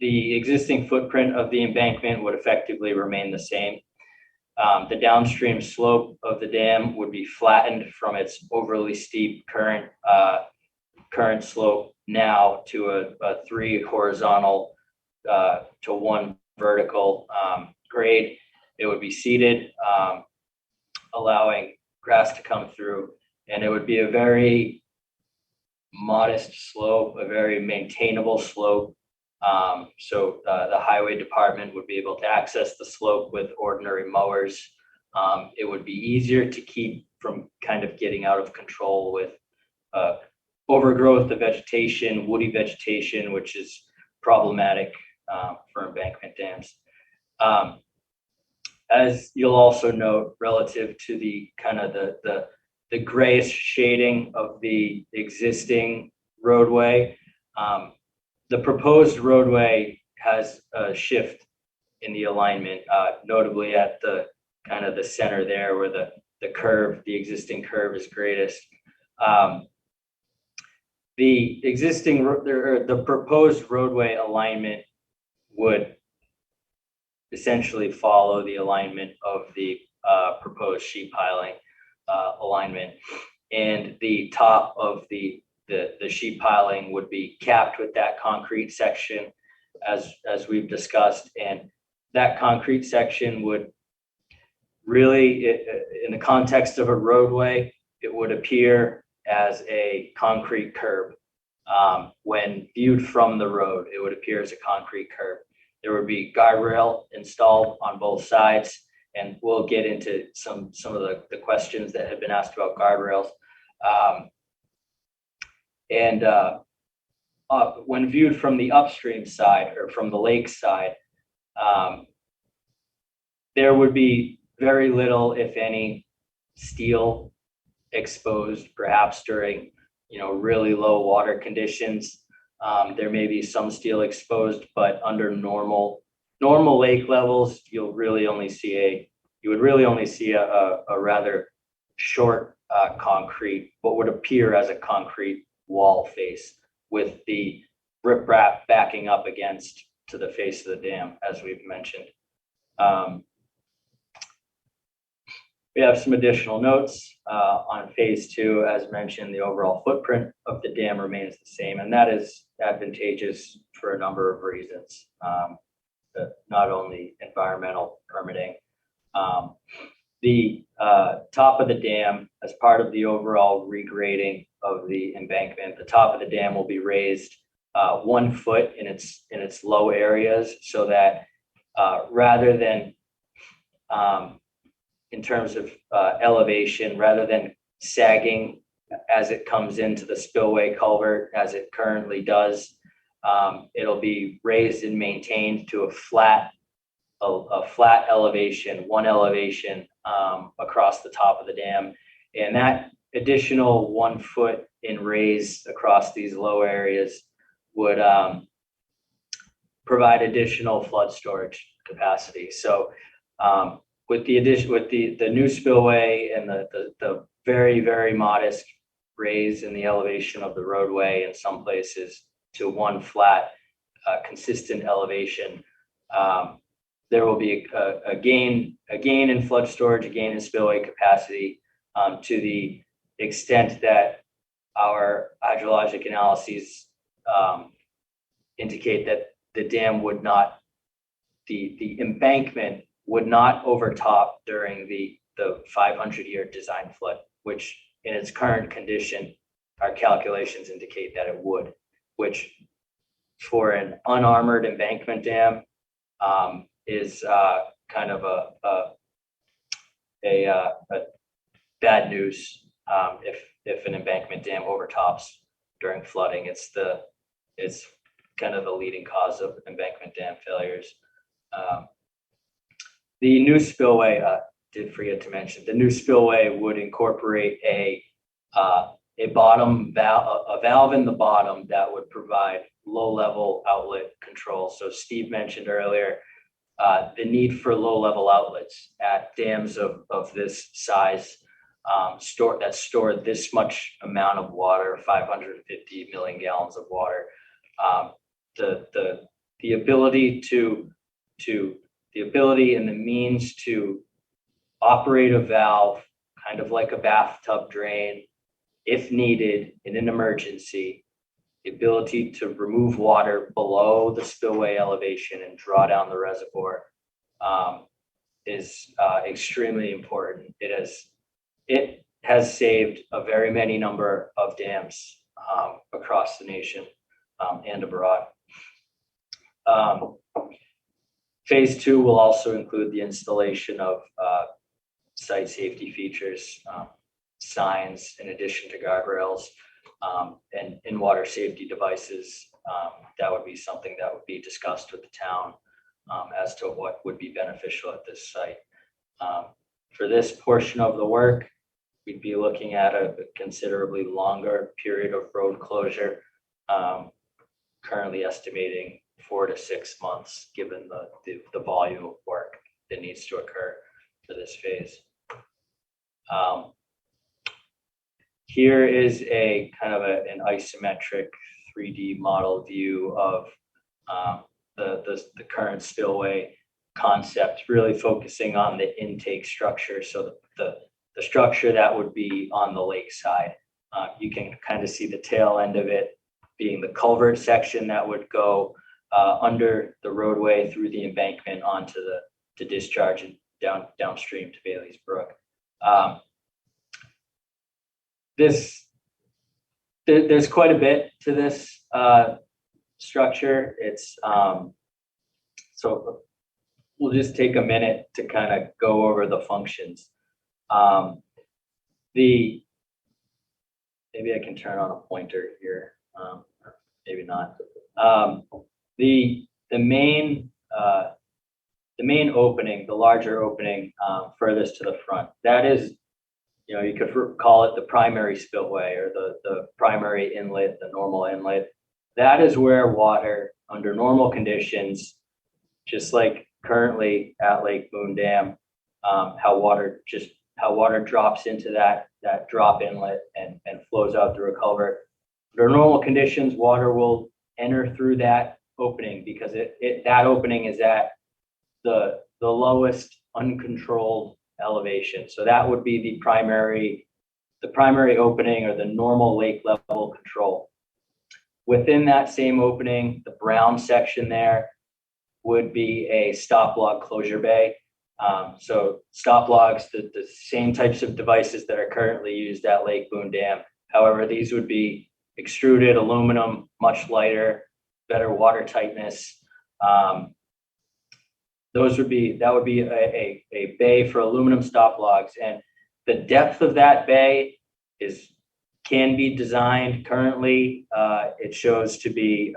The existing footprint of the embankment would effectively remain the same. The downstream slope of the dam would be flattened from its overly steep current slope now to a 3 horizontal to 1 vertical grade. It would be seeded, allowing grass to come through, and it would be a very modest slope, a very maintainable slope. So the highway department would be able to access the slope with ordinary mowers. It would be easier to keep from kind of getting out of control with overgrowth of vegetation, woody vegetation, which is problematic for embankment dams. As you'll also note, relative to the kind of the grayish shading of the existing roadway, the proposed roadway has a shift in the alignment, notably at the kind of the center there where the existing curve is greatest. The proposed roadway alignment would essentially follow the alignment of the proposed sheet piling alignment, and the top of the sheet piling would be capped with that concrete section as we've discussed, and that concrete section would really, in the context of a roadway, it would appear as a concrete curb. When viewed from the road, it would appear as a concrete curb. There would be guardrail installed on both sides, and we'll get into some of the questions that have been asked about guardrails. When viewed from the upstream side or from the lake side, there would be very little, if any, steel exposed, perhaps during really low water conditions. There may be some steel exposed, but under normal lake levels, you would really only see a rather short concrete, what would appear as a concrete wall face with the riprap backing up against to the face of the dam, as we've mentioned. We have some additional notes on phase 2. As mentioned, the overall footprint of the dam remains the same, and that is advantageous for a number of reasons, not only environmental permitting. The top of the dam, as part of the overall regrading of the embankment, the top of the dam will be raised 1 foot in its low areas, so that rather than in terms of elevation, rather than sagging as it comes into the spillway culvert as it currently does, it'll be raised and maintained to a flat elevation, 1 elevation across the top of the dam. And that additional 1 foot in raise across these low areas would provide additional flood storage capacity. So with the new spillway and the very, very modest raise in the elevation of the roadway in some places to 1 flat, consistent elevation, there will be a gain in flood storage, a gain in spillway capacity, to the extent that our hydrologic analyses indicate that the dam would not, the embankment would not overtop during the 500-year design flood, which in its current condition, our calculations indicate that it would, which for an unarmored embankment dam is kind of a bad news if an embankment dam overtops during flooding. It's kind of the leading cause of embankment dam failures. The new spillway, did forget to mention, the new spillway would incorporate a bottom valve, a valve in the bottom that would provide low-level outlet control. So Steve mentioned earlier the need for low-level outlets at dams of this size, that store this much amount of water, 550 million gallons of water. The ability the ability and the means to operate a valve, kind of like a bathtub drain, if needed in an emergency, the ability to remove water below the spillway elevation and draw down the reservoir is extremely important. It has saved a very many number of dams across the nation and abroad. Phase 2 will also include the installation of site safety features, signs in addition to guardrails, and water safety devices. That would be something that would be discussed with the town as to what would be beneficial at this site. For this portion of the work, we'd be looking at a considerably longer period of road closure, currently estimating 4 to 6 months, given the volume of work that needs to occur for this phase. Here is a kind of an isometric 3D model view of the current spillway concept, really focusing on the intake structure. So the structure that would be on the lake side. You can kind of see the tail end of it being the culvert section that would go under the roadway through the embankment onto the discharge and downstream to Bailey's Brook. There's quite a bit to this structure. It's so we'll just take a minute to kind of go over the functions. Maybe I can turn on a pointer here, maybe not. The main opening, the larger opening furthest to the front, that is, you could call it the primary spillway or the primary inlet, the normal inlet. That is where water, under normal conditions, just like currently at Lake Boon Dam, how water drops into that drop inlet and flows out through a culvert. Under normal conditions, water will enter through that opening because that opening is at the lowest uncontrolled elevation. So that would be the primary opening or the normal lake level control. Within that same opening, the brown section there would be a stop log closure bay. So stop logs, the same types of devices that are currently used at Lake Boon Dam. However, these would be extruded aluminum, much lighter, better water tightness. That would be a bay for aluminum stop logs, and the depth of that bay can be designed currently. It shows to be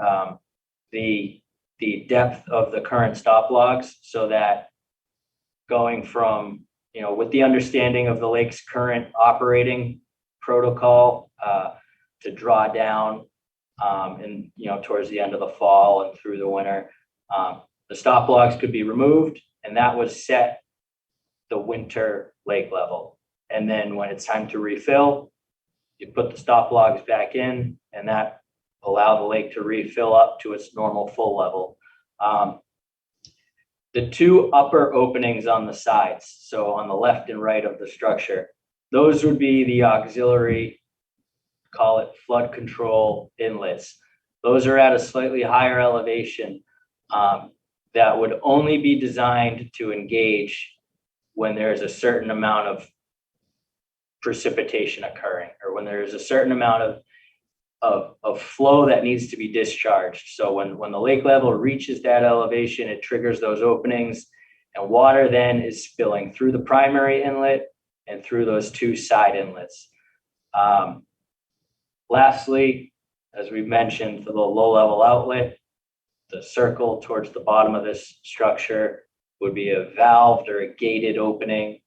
the depth of the current stop logs, so that going from, with the understanding of the lake's current operating protocol, to draw down and towards the end of the fall and through the winter, the stop logs could be removed, and that would set the winter lake level. And then when it's time to refill, you put the stop logs back in, and that allow the lake to refill up to its normal full level. The two upper openings on the sides, so on the left and right of the structure, those would be the auxiliary, call it flood control inlets. Those are at a slightly higher elevation that would only be designed to engage when there's a certain amount of precipitation occurring, or when there's a certain amount of flow that needs to be discharged. So when the lake level reaches that elevation, it triggers those openings, and water then is spilling through the primary inlet and through those two side inlets. Lastly, as we've mentioned, for the low-level outlet, the circle towards the bottom of this structure would be a valved or a gated opening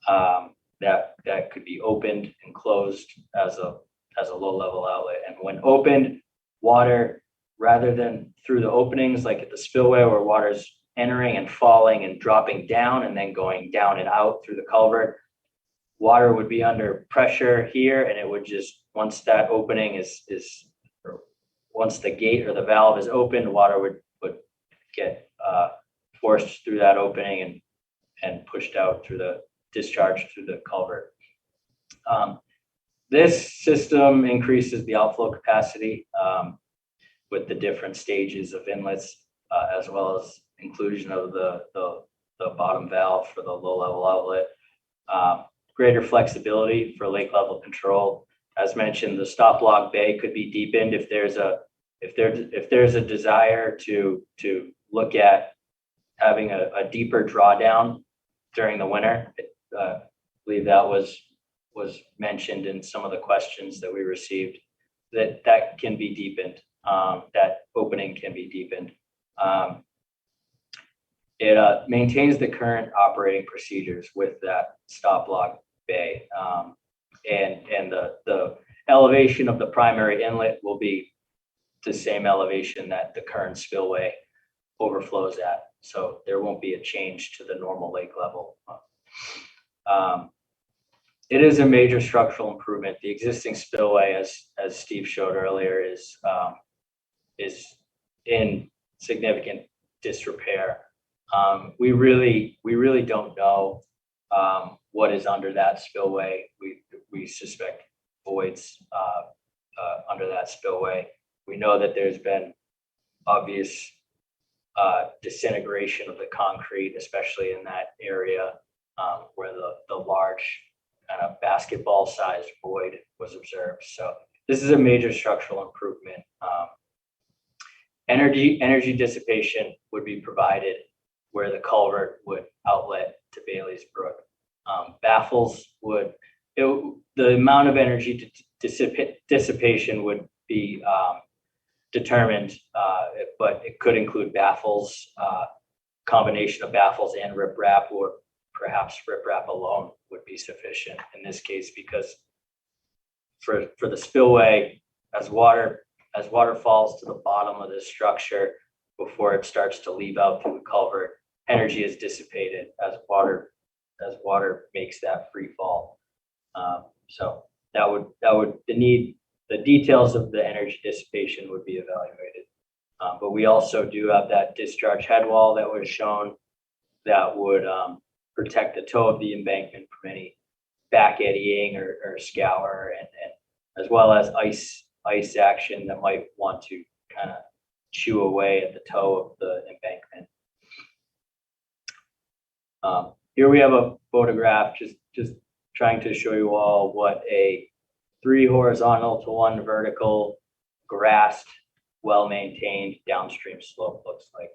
that could be opened and closed as a low level outlet. And when opened, water, rather than through the openings like at the spillway where water's entering and falling and dropping down and then going down and out through the culvert, water would be under pressure here, and it would just, once that opening once the gate or the valve is opened, water would get forced through that opening and pushed out through the discharge through the culvert. This system increases the outflow capacity with the different stages of inlets, as well as inclusion of the bottom valve for the low level outlet. Greater flexibility for lake level control. As mentioned, the stop log bay could be deepened if there's a desire to look at having a deeper drawdown during the winter. I believe that was mentioned in some of the questions that we received, that can be deepened. That opening can be deepened. It maintains the current operating procedures with that stop log bay, and the elevation of the primary inlet will be the same elevation that the current spillway overflows at. So there won't be a change to the normal lake level. It is a major structural improvement. The existing spillway, as Steve showed earlier, is in significant disrepair. We really don't know what is under that spillway. We suspect voids under that spillway. We know that there's been obvious disintegration of the concrete, especially in that area where the large kind of basketball-sized void was observed. So this is a major structural improvement. Energy dissipation would be provided where the culvert would outlet to Bailey's Brook. Baffles the amount of energy dissipation would be determined, but it could include baffles, combination of baffles and riprap, or perhaps riprap alone would be sufficient in this case, because for the spillway, as water falls to the bottom of this structure before it starts to leave out through the culvert, energy is dissipated as water makes that free fall. So the details of the energy dissipation would be evaluated. But we also do have that discharge head wall that was shown that would protect the toe of the embankment from any back eddying or scour, and as well as ice action that might want to kind of chew away at the toe of the embankment. Here we have a photograph just trying to show you all what a 3 horizontal to 1 vertical grassed, well-maintained downstream slope looks like.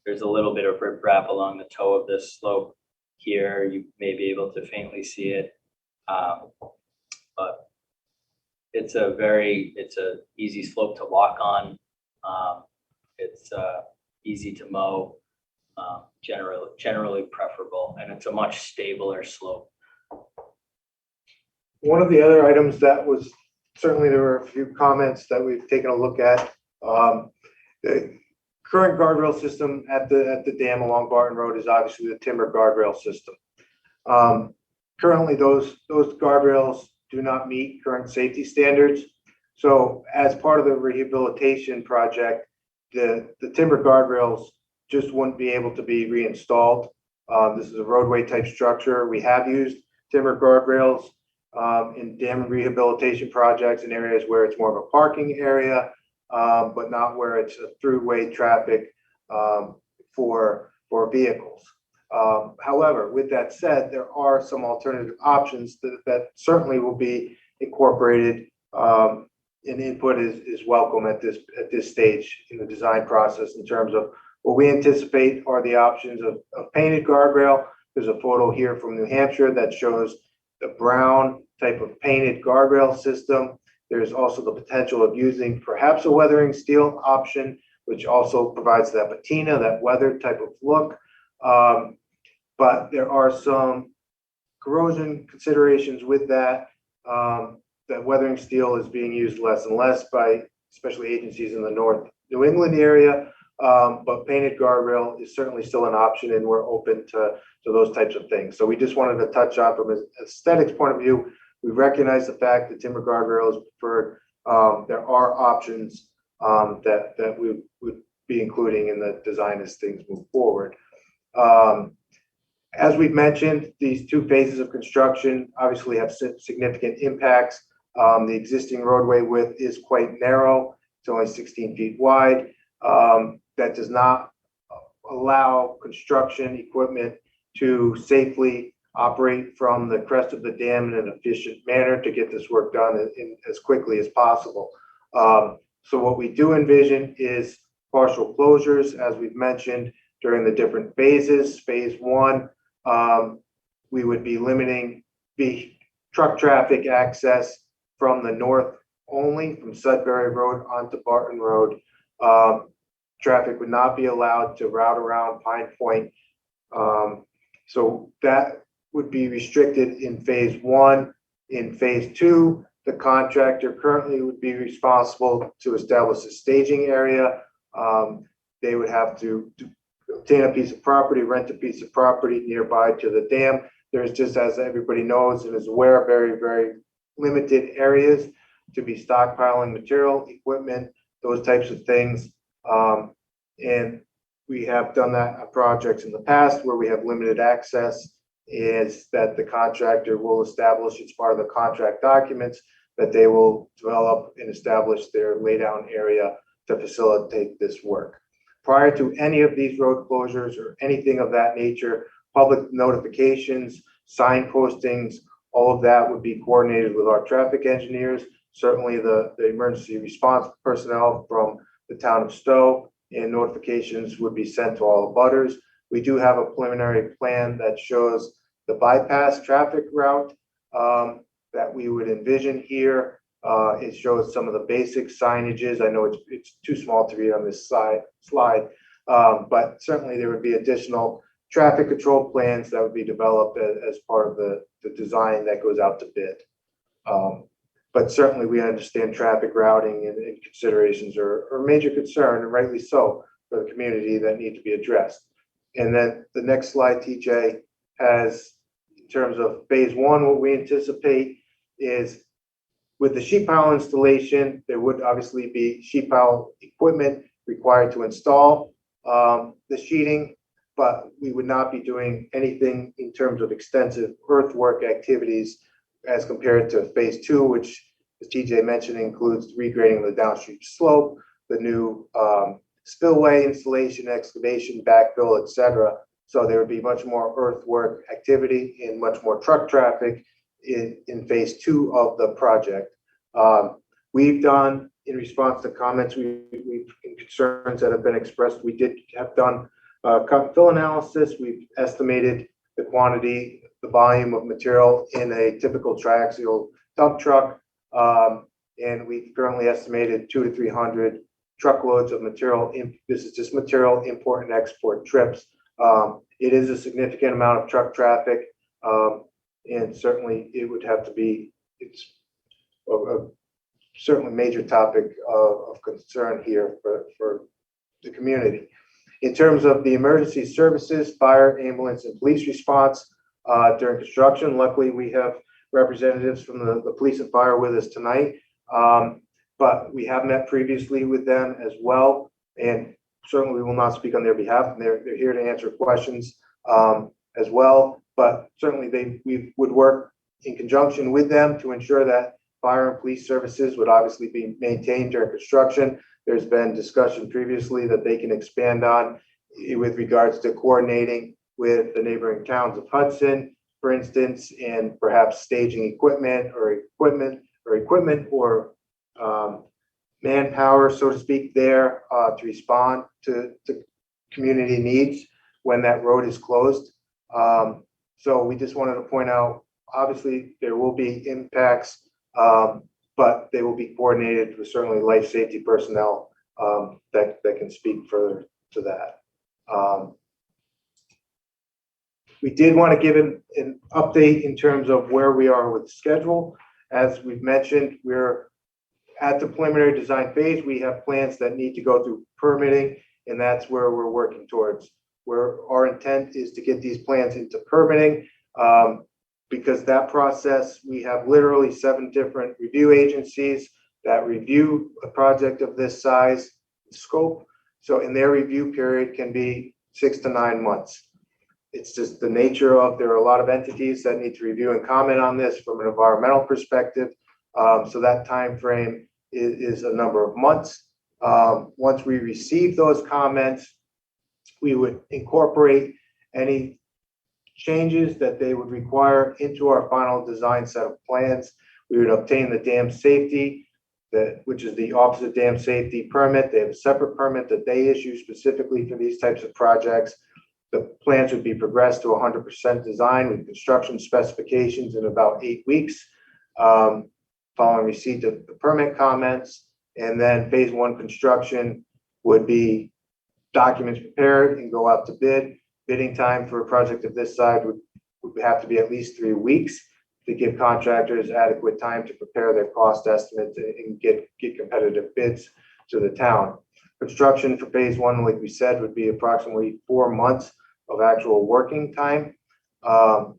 There's a little bit of riprap along the toe of this slope here. You may be able to faintly see it, but it's a easy slope to walk on. It's easy to mow, generally preferable, and it's a much stabler slope. One of the other items that was, certainly there were a few comments that we've taken a look at. The current guardrail system at the dam along Barton Road is obviously the timber guardrail system. Currently, those guardrails do not meet current safety standards. So as part of the rehabilitation project, the timber guardrails just wouldn't be able to be reinstalled. This is a roadway type structure. We have used timber guardrails in dam rehabilitation projects in areas where it's more of a parking area, but not where it's a throughway traffic for vehicles. However, with that said, there are some alternative options that certainly will be incorporated, and input is welcome at this stage in the design process. In terms of what we anticipate are the options of painted guardrail. There's a photo here from New Hampshire that shows the brown type of painted guardrail system. There's also the potential of using perhaps a weathering steel option, which also provides that patina, that weathered type of look. but there are some corrosion considerations with that. That weathering steel is being used less and less by especially agencies in the North New England area. But painted guardrail is certainly still an option, and we're open to those types of things. So we just wanted to touch on from an aesthetics point of view. We recognize the fact that timber guardrail is preferred. There are options that we would be including in the design as things move forward. As we've mentioned, these two phases of construction obviously have significant impacts. The existing roadway width is quite narrow. It's only 16 feet wide. That does not allow construction equipment to safely operate from the crest of the dam in an efficient manner to get this work done as quickly as possible. So what we do envision is partial closures, as we've mentioned, during the different phases. Phase one, we would be limiting the truck traffic access from the north only, from Sudbury Road onto Barton Road. Traffic would not be allowed to route around Pine Point. So that would be restricted in phase one. In phase two, the contractor currently would be responsible to establish a staging area. They would have to obtain a piece of property, rent a piece of property nearby to the dam. There's just, as everybody knows and is aware, very, very limited areas to be stockpiling material, equipment, those types of things. And we have done that on projects in the past where we have limited access, is that the contractor will establish, it's part of the contract documents, that they will develop and establish their laydown area to facilitate this work. Prior to any of these road closures or anything of that nature, public notifications, sign postings, all of that would be coordinated with our traffic engineers, certainly the emergency response personnel from the town of Stowe, and notifications would be sent to all the abutters. We do have a preliminary plan that shows the bypass traffic route that we would envision here. It shows some of the basic signages. I know it's too small to read on this slide, but certainly there would be additional traffic control plans that would be developed as part of the design that goes out to bid. But certainly we understand traffic routing and considerations are a major concern, and rightly so, for the community that need to be addressed. And then the next slide, TJ, has, in terms of phase one, what we anticipate is with the sheet pile installation, there would obviously be sheet pile equipment required to install the sheeting, but we would not be doing anything in terms of extensive earthwork activities as compared to phase two, which, as TJ mentioned, includes regrading the downstream slope, the new spillway installation, excavation, backfill, etc. So there would be much more earthwork activity and much more truck traffic in phase two of the project. We've done, in response to comments and concerns that have been expressed, we did have done cut and fill analysis. We've estimated the quantity, the volume of material in a typical triaxial dump truck, and we currently estimated 200 to 300 truckloads of material. This is just material import and export trips. It is a significant amount of truck traffic, and certainly it would have to be, it's a certainly major topic of concern here for the community. In terms of the emergency services, fire, ambulance, and police response during construction, luckily we have representatives from the police and fire with us tonight, but we have met previously with them as well, and certainly we will not speak on their behalf, and they're here to answer questions as well, but certainly we would work in conjunction with them to ensure that fire and police services would obviously be maintained during construction. There's been discussion previously that they can expand on with regards to coordinating with the neighboring towns of Hudson, for instance, and perhaps staging equipment or manpower, so to speak, there to respond to community needs when that road is closed. So we just wanted to point out, obviously there will be impacts, but they will be coordinated with certainly life safety personnel that can speak further to that. We did want to give an update in terms of where we are with the schedule. As we've mentioned, we're at the preliminary design phase. We have plans that need to go through permitting, and that's where we're working towards. Where our intent is to get these plans into permitting, because that process, we have literally 7 different review agencies that review a project of this size scope. So in their review period can be 6 to 9 months. It's just the nature of, there are a lot of entities that need to review and comment on this from an environmental perspective. So that time frame is a number of months. Once we receive those comments, we would incorporate any changes that they would require into our final design set of plans. We would obtain the dam safety, which is the Office of Dam Safety permit. They have a separate permit that they issue specifically for these types of projects. The plans would be progressed to 100% design with construction specifications in about 8 weeks, following receipt of the permit comments. And then phase 1 construction would be documents prepared and go out to bid. Bidding time for a project of this size would have to be at least 3 weeks to give contractors adequate time to prepare their cost estimates and get competitive bids to the town. Construction for phase 1, like we said, would be approximately 4 months of actual working time.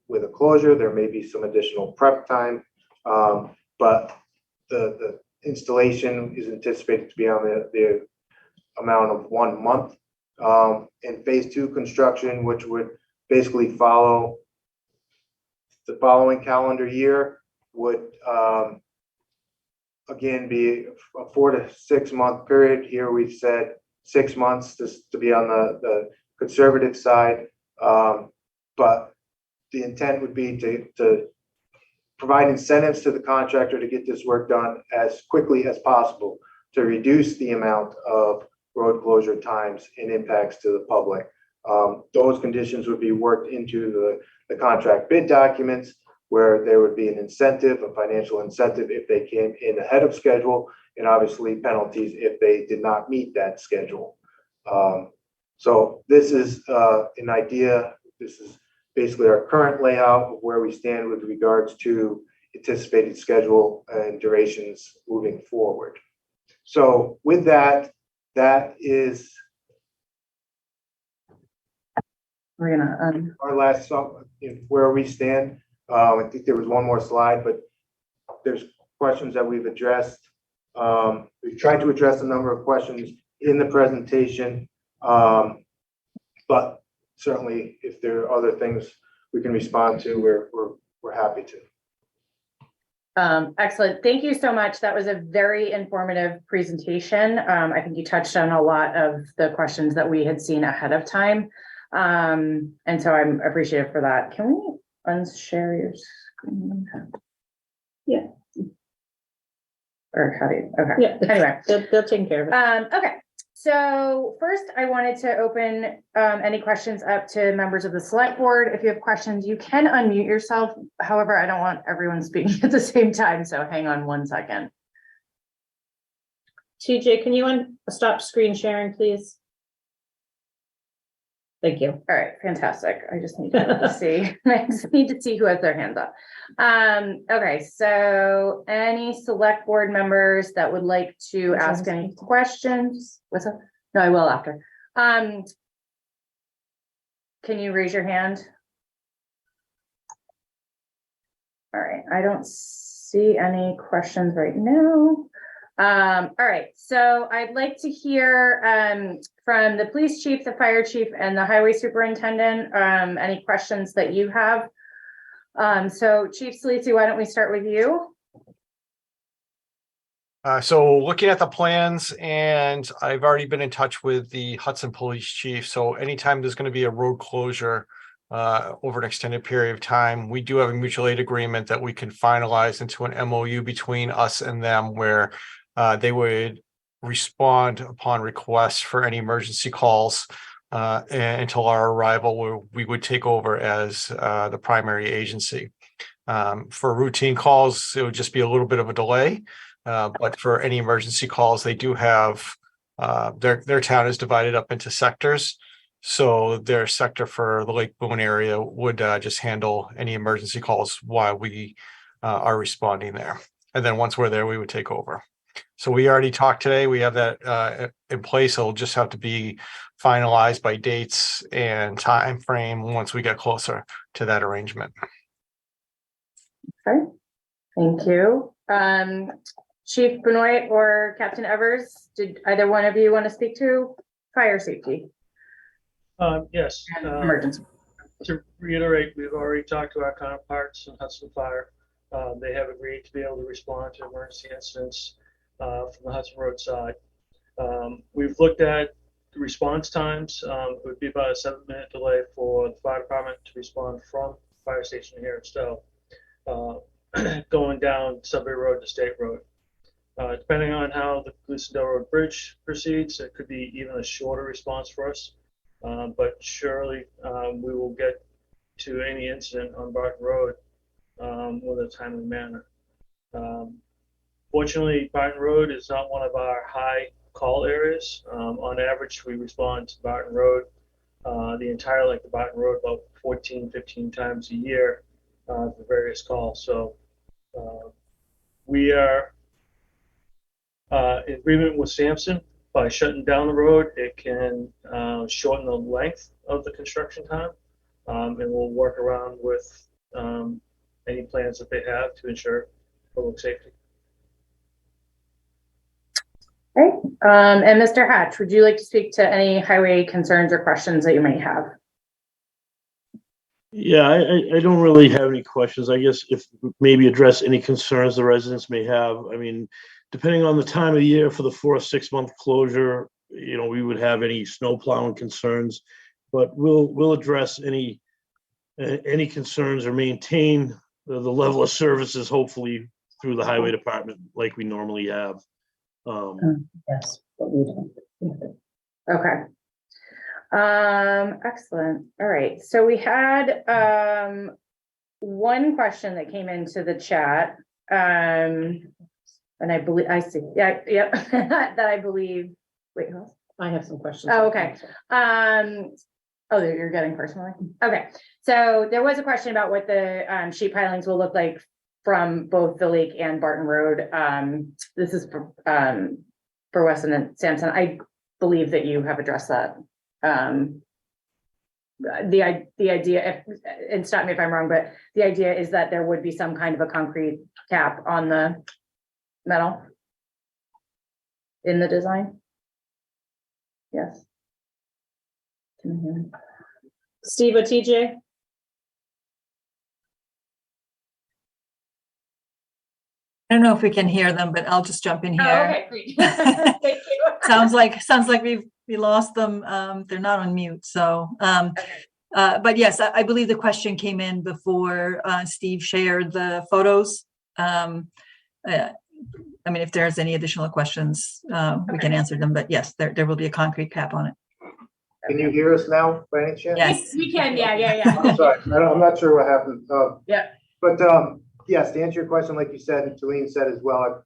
With a closure, there may be some additional prep time, but the installation is anticipated to be on the amount of 1 month. And phase 2 construction, which would basically follow the following calendar year, would again be a 4 to 6 month period. Here we've said 6 months to be on the conservative side, but the intent would be to provide incentives to the contractor to get this work done as quickly as possible to reduce the amount of road closure times and impacts to the public. Those conditions would be worked into the contract bid documents, where there would be an incentive, a financial incentive if they came in ahead of schedule, and obviously penalties if they did not meet that schedule. So this is an idea. This is basically our current layout of where we stand with regards to anticipated schedule and durations moving forward. So with that, that is We're gonna, our last, where we stand. I think there was one more slide, but there's questions that we've addressed. We've tried to address a number of questions in the presentation, but certainly if there are other things we can respond to, we're happy to. excellent. Thank you so much. That was a very informative presentation. I think you touched on a lot of the questions that we had seen ahead of time. And so I'm appreciative for that. Can we unshare your screen? Yeah. Or how do you, okay. Yeah. Anyway. They'll take care of it. Okay. So first I wanted to open any questions up to members of the select board. If you have questions, you can unmute yourself. However, I don't want everyone speaking at the same time. So hang on 1 second. TJ, can you stop screen sharing, please? Thank you. All right, fantastic. I just need to see, I just need to see who has their hands up. Okay, so any select board members that would like to ask any questions? What's up? No, I will after. Can you raise your hand? All right, I don't see any questions right now. All right, so I'd like to hear from the police chief, the fire chief, and the highway superintendent, any questions that you have. So Chief Scalisi, why don't we start with you? So looking at the plans, and I've already been in touch with the Hudson Police Chief. So anytime there's going to be a road closure over an extended period of time, we do have a mutual aid agreement that we can finalize into an MOU between us and them, where they would respond upon requests for any emergency calls until our arrival, where we would take over as the primary agency. For routine calls, it would just be a little bit of a delay. But for any emergency calls, they do have their town is divided up into sectors. So their sector for the Lake Boon area would just handle any emergency calls while we are responding there. And then once we're there, we would take over. So we already talked today. We have that in place. It'll just have to be finalized by dates and time frame once we get closer to that arrangement. Okay, thank you. Chief Benoit or Captain Evers, did either one of you want to speak to fire safety Yes, and emergency? to reiterate, we've already talked to our counterparts in Hudson Fire. They have agreed to be able to respond to emergency incidents from the Hudson Road side. We've looked at the response times. It would be about a 7-minute delay for the fire department to respond from the fire station here in Stowe, going down Subway Road to State Road. Depending on how the Gleasondale Road Bridge proceeds, it could be even a shorter response for us. But surely we will get to any incident on Barton Road with a timely manner. Fortunately, Barton Road is not one of our high call areas. On average, we respond to Barton Road, the entire length of Barton Road, about 14, 15 times a year for various calls. So we are in agreement with Sampson. By shutting down the road, it can shorten the length of the construction time, and we'll work around with any plans that they have to ensure public safety. Right. And Mr. Hatch, would you like to speak to any highway concerns or questions that you might have? Yeah, I don't really have any questions. I guess if maybe address any concerns the residents may have. I mean, depending on the time of the year for the 4 or 6 month closure, we would have any snow plowing concerns, but we'll address any concerns or maintain the level of services, hopefully through the highway department like we normally have. Yes. Okay. Excellent. All right. So we had one question that came into the chat. And I believe I see. Yeah, that I believe. Wait, who else? I have some questions. Oh, okay. Oh, you're getting personally. Okay. So there was a question about what the sheet pilings will look like from both the lake and Barton Road. This is for Weston and Sampson. I believe that you have addressed that. The idea, and stop me if I'm wrong, but the idea is that there would be some kind of a concrete cap on the metal in the design. Yes. Can you hear me? Steve or TJ? I don't know if we can hear them, but I'll just jump in here. Oh, okay, great. Thank you. Sounds like we lost them. They're not on mute. So, but yes, I believe the question came in before Steve shared the photos. I mean, if there's any additional questions, we can answer them. But yes, there will be a concrete cap on it. Can you hear us now by any chance? Yes. We can, yeah. I'm sorry, I'm not sure what happened. Yeah. But yes, to answer your question, like you said, and Talene said as well,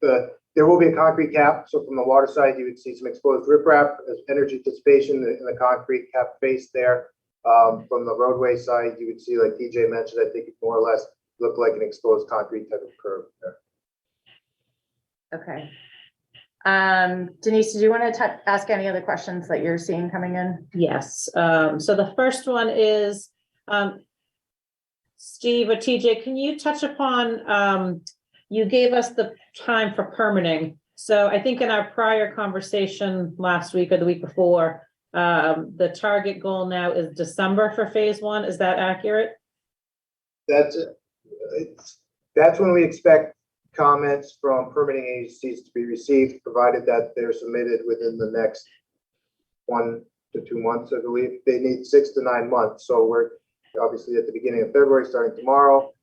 there will be a concrete cap. So from the water side, you would see some exposed riprap as energy dissipation in the concrete cap face there. From the roadway side, you would see, like DJ mentioned, I think it more or less look like an exposed concrete type of curve there. Okay. Denise, did you want to ask any other questions that you're seeing coming in? Yes. So the first one is, Steve or TJ, can you touch upon, you gave us the time for permitting. So I think in our prior conversation last week or the week before, the target goal now is December for phase 1. Is that accurate? That's when we expect comments from permitting agencies to be received, provided that they're submitted within the next 1 to 2 months, I believe. They need 6 to 9 months. So we're obviously at the beginning of February, starting tomorrow.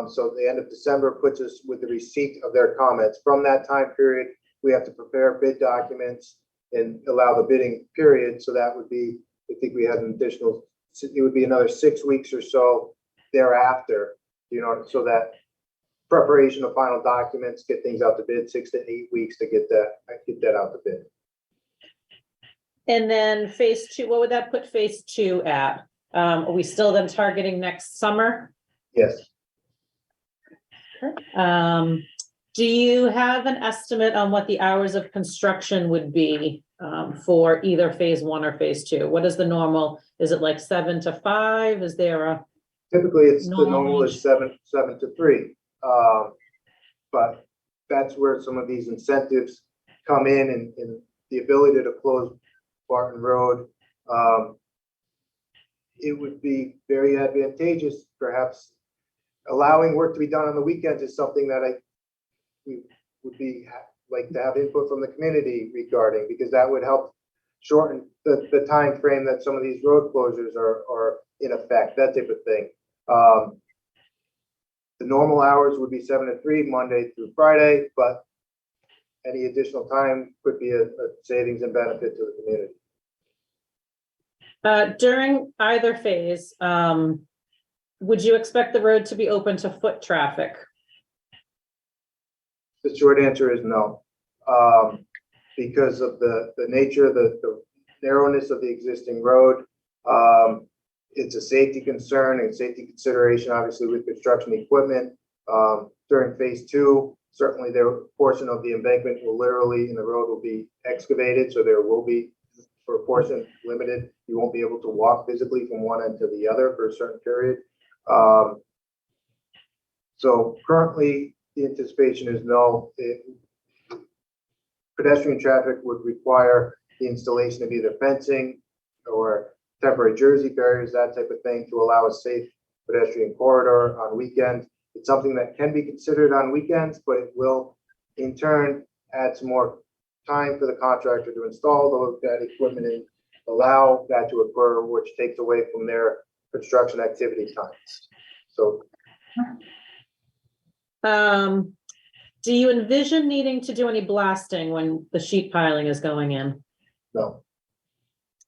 So the end of December puts us with the receipt of their comments. From that time period, we have to prepare bid documents and allow the bidding period. So that would be, I think we had an additional, it would be another 6 weeks or so thereafter, so that preparation of final documents, get things out to bid, 6 to 8 weeks to get that out to bid. And then phase two, what would that put phase two at? Are we still then targeting next summer? Yes. Do you have an estimate on what the hours of construction would be for either phase one or phase two? What is the normal? Is it like 7 to 5? Is there a, Typically, it's the Normal normal is range. 7 to 3. But that's where some of these incentives come in and the ability to close Barton Road. It would be very advantageous, perhaps allowing work to be done on the weekends is something that we would be like to have input from the community regarding, because that would help shorten the time frame that some of these road closures are in effect, that type of thing. The normal hours would be 7 to 3, Monday through Friday, but any additional time could be a savings and benefit to the community. during either phase, would you expect the road to be open to foot traffic? The short answer is no. Because of the nature, the narrowness of the existing road. It's a safety concern and safety consideration, obviously, with construction equipment. During phase two, certainly their portion of the embankment will literally, and the road will be excavated, so there will be, for a portion limited, you won't be able to walk physically from one end to the other for a certain period. So currently, the anticipation is no. Pedestrian traffic would require the installation of either fencing or temporary jersey barriers, that type of thing, to allow a safe pedestrian corridor on weekends. It's something that can be considered on weekends, but it will in turn add some more time for the contractor to install that equipment and allow that to occur, which takes away from their construction activity times. So do you envision needing to do any blasting when the sheet piling is going in? no.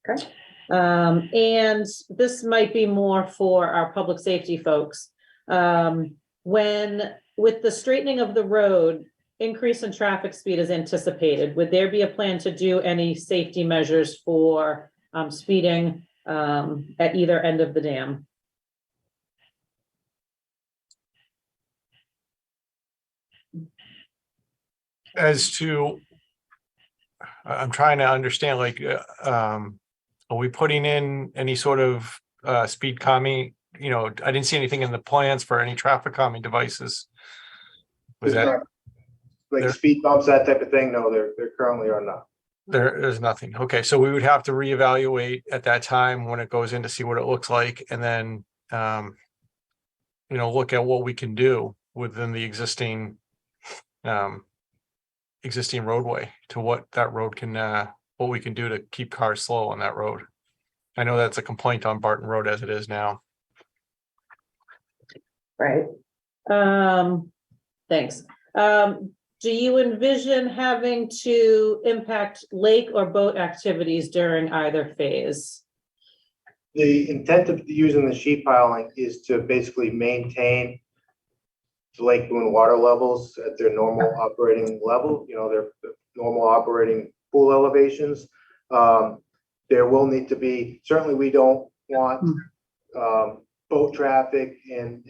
Okay. And this might be more for our public safety folks. When, with the straightening of the road, increase in traffic speed is anticipated, would there be a plan to do any safety measures for speeding at either end of the dam? As to, I'm trying to understand, like, are we putting in any sort of speed calming? You know, I didn't see anything in the plans for any traffic calming devices. Was There's that, not, like there- speed bumps, that type of thing? No, there currently are not. there's nothing. Okay, so we would have to reevaluate at that time when it goes in to see what it looks like, and then you know, look at what we can do within the existing roadway to what that road can what we can do to keep cars slow on that road. I know that's a complaint on Barton Road as it is now. Right. Thanks. Do you envision having to impact lake or boat activities during either phase? The intent of using the sheet piling is to basically maintain the Lake Boon water levels at their normal operating level, you know, their normal operating pool elevations. There will need to be, certainly we don't want boat traffic and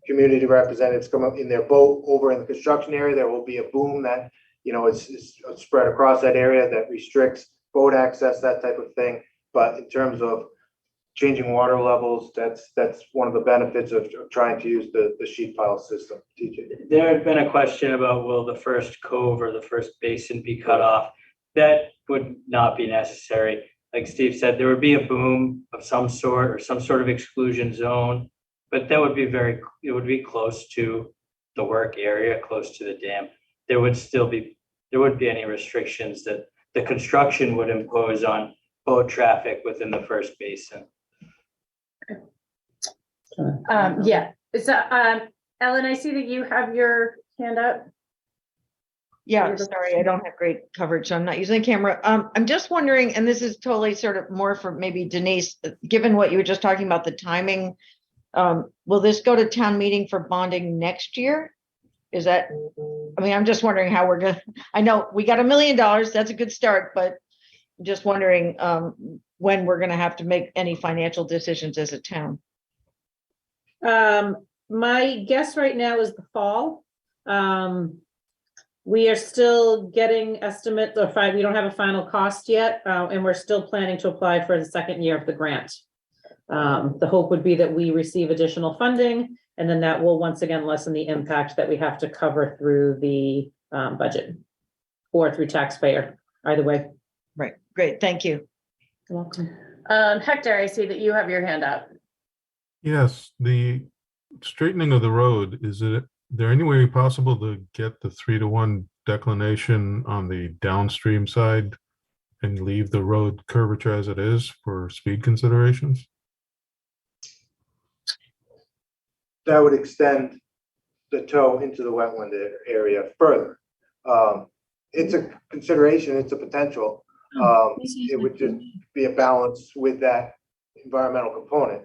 community representatives come up in their boat over in the construction area. There will be a boom that, you know, is spread across that area that restricts boat access, that type of thing. But in terms of changing water levels, that's one of the benefits of trying to use the sheet pile system. TJ. There had been a question about will the first cove or the first basin be cut off? That would not be necessary. Like Steve said, there would be a boom of some sort or some sort of exclusion zone, but that would be it would be close to the work area, close to the dam. There wouldn't be any restrictions that the construction would impose on boat traffic within the first basin. Yeah, so, Ellen, I see that you have your hand up. Yeah, sorry, I don't have great coverage, so I'm not using the camera. I'm just wondering, and this is totally sort of more for maybe Denise, given what you were just talking about, the timing, will this go to town meeting for bonding next year? Is that, I mean, I'm just wondering how we're gonna, I know we got $1 million, that's a good start, but just wondering, when we're gonna have to make any financial decisions as a town. My guess right now is the fall. We are still getting estimates, we don't have a final cost yet, and we're still planning to apply for the second year of the grant. The hope would be that we receive additional funding, and then that will once again lessen the impact that we have to cover through the budget or through taxpayer, either way. Right, great, thank you. You're welcome. Hector, I see that you have your hand up. Yes, the straightening of the road, is there any way possible to get the 3-to-1 declination on the downstream side and leave the road curvature as it is for speed considerations? That would extend the toe into the wetland area further. It's a consideration, it's a potential. It would just be a balance with that environmental component.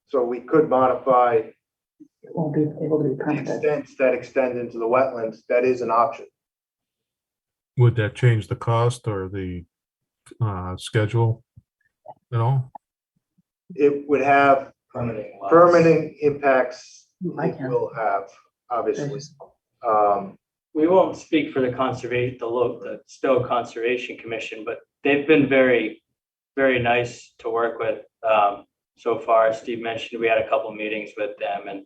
So we could modify Won't be able to be the permitted. extents that extend into the wetlands. That is an option. Would that change the cost or the schedule at all? It would have permanent impacts. I It can. will have, obviously. We won't speak for the the Stowe Conservation Commission, but they've been very, very nice to work with. So far, Steve mentioned we had a couple meetings with them, and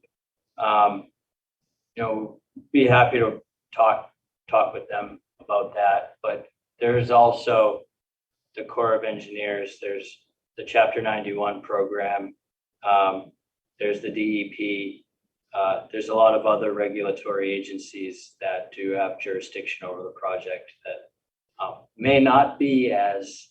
be happy to talk with them about that. But there's also the Corps of Engineers, there's the Chapter 91 program, there's the DEP, there's a lot of other regulatory agencies that do have jurisdiction over the project that may not be as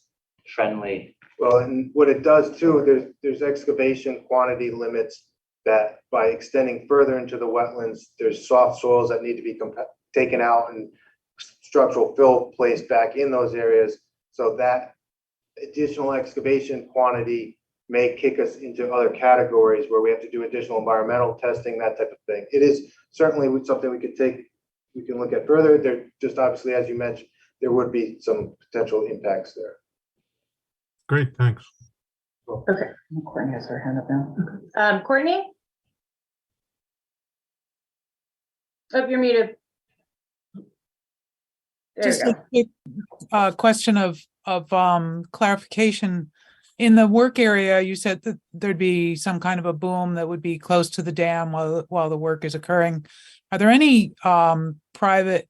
friendly. Well, and what it does too, there's excavation quantity limits that by extending further into the wetlands, there's soft soils that need to be taken out and structural fill placed back in those areas. So that additional excavation quantity may kick us into other categories where we have to do additional environmental testing, that type of thing. It is certainly something we can look at further. There just obviously, as you mentioned, there would be some potential impacts there. Great, thanks. Okay. Courtney has her hand up now. Courtney? Oh, you're muted. There Just you a go. quick question of clarification. In the work area, you said that there'd be some kind of a boom that would be close to the dam while the work is occurring. Are there any private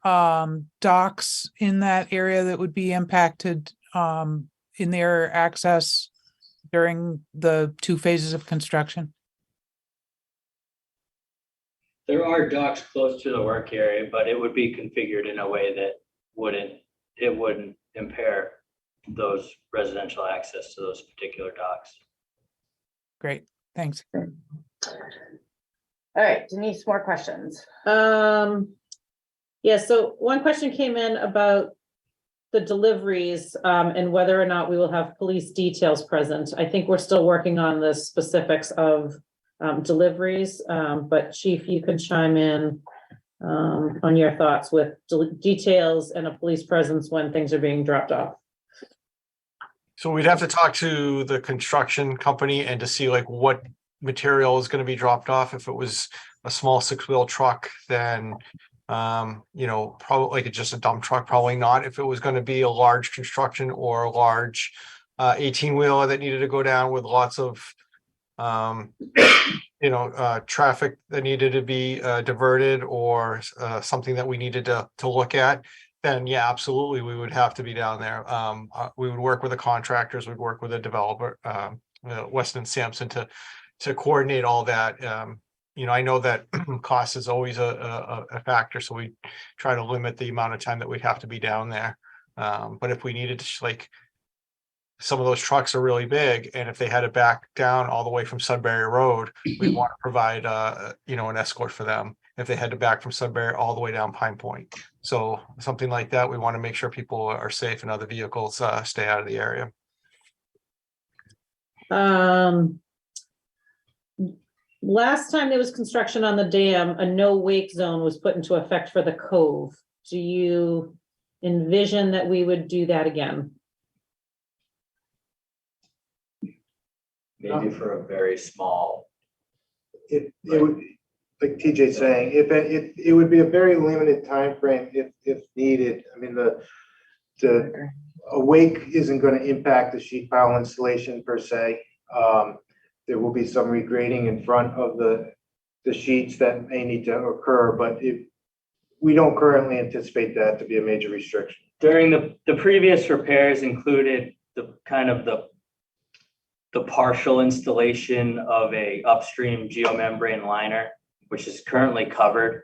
docks in that area that would be impacted in their access during the 2 phases of construction? There are docks close to the work area, but it would be configured in a way that wouldn't impair those residential access to those particular docks. Great, thanks. All right, Denise, more questions. Yeah, so one question came in about the deliveries, and whether or not we will have police details present. I think we're still working on the specifics of deliveries, but Chief, you can chime in on your thoughts with details and a police presence when things are being dropped off. So we'd have to talk to the construction company and to see like what material is going to be dropped off. If it was a small 6-wheel truck, then probably like just a dump truck, probably not. If it was going to be a large construction or a large 18-wheeler that needed to go down with lots of traffic that needed to be diverted, or something that we needed to look at, then yeah, absolutely, we would have to be down there. We would work with the contractors, we'd work with a developer, Weston Sampson, to coordinate all that. I know that cost is always a factor, so we try to limit the amount of time that we'd have to be down there. But if we needed to, like, some of those trucks are really big, and if they had to back down all the way from Sudbury Road, we'd want to provide an escort for them if they had to back from Sudbury all the way down Pine Point. So something like that, we want to make sure people are safe and other vehicles stay out of the area. Last time there was construction on the dam, a no wake zone was put into effect for the cove. Do you envision that we would do that again? Maybe for a very small. It would, like TJ's saying, if it would be a very limited time frame if needed. I mean, the a wake isn't going to impact the sheet pile installation per se. There will be some regrading in front of the sheets that may need to occur, but we don't currently anticipate that to be a major restriction. During the previous repairs included the kind of the partial installation of a upstream geomembrane liner, which is currently covered.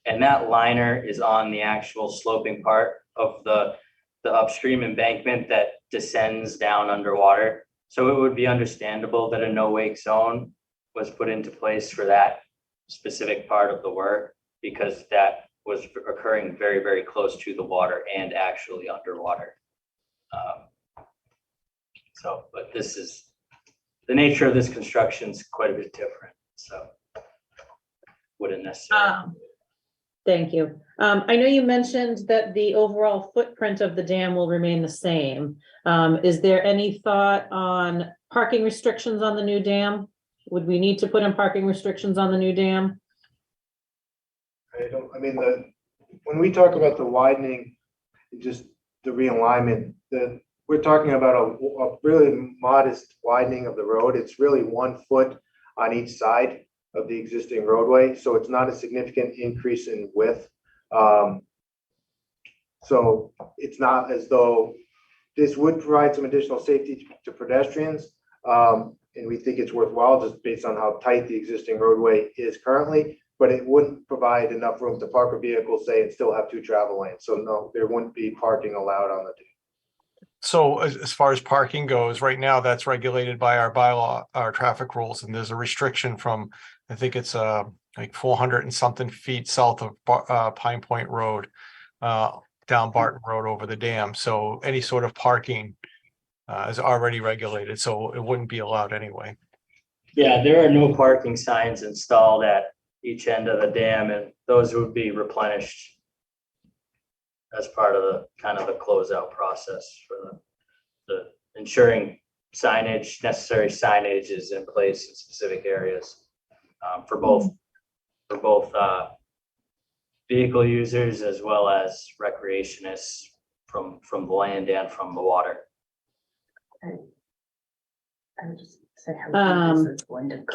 And that liner is on the actual sloping part of the upstream embankment that descends down underwater. So it would be understandable that a no wake zone was put into place for that specific part of the work, because that was occurring very, very close to the water and actually underwater. But this is, the nature of this construction is quite a bit different, so wouldn't necessarily. Thank you. I know you mentioned that the overall footprint of the dam will remain the same. Is there any thought on parking restrictions on the new dam? Would we need to put in parking restrictions on the new dam? I mean, when we talk about the widening, just the realignment, we're talking about a really modest widening of the road. It's really 1 foot on each side of the existing roadway, so it's not a significant increase in width. So it's not as though this would provide some additional safety to pedestrians, and we think it's worthwhile just based on how tight the existing roadway is currently, but it wouldn't provide enough room to park a vehicle, say, and still have 2 travel lanes. So no, there wouldn't be parking allowed on the dam. So as far as parking goes, right now that's regulated by our bylaw, our traffic rules, and there's a restriction from, I think it's like 400 and something feet south of Pine Point Road, down Barton Road over the dam. So any sort of parking is already regulated, so it wouldn't be allowed anyway. Yeah, there are no parking signs installed at each end of the dam, and those would be replenished as part of the kind of the closeout process for the ensuring necessary signage is in place in specific areas for both vehicle users as well as recreationists from the land and from the water.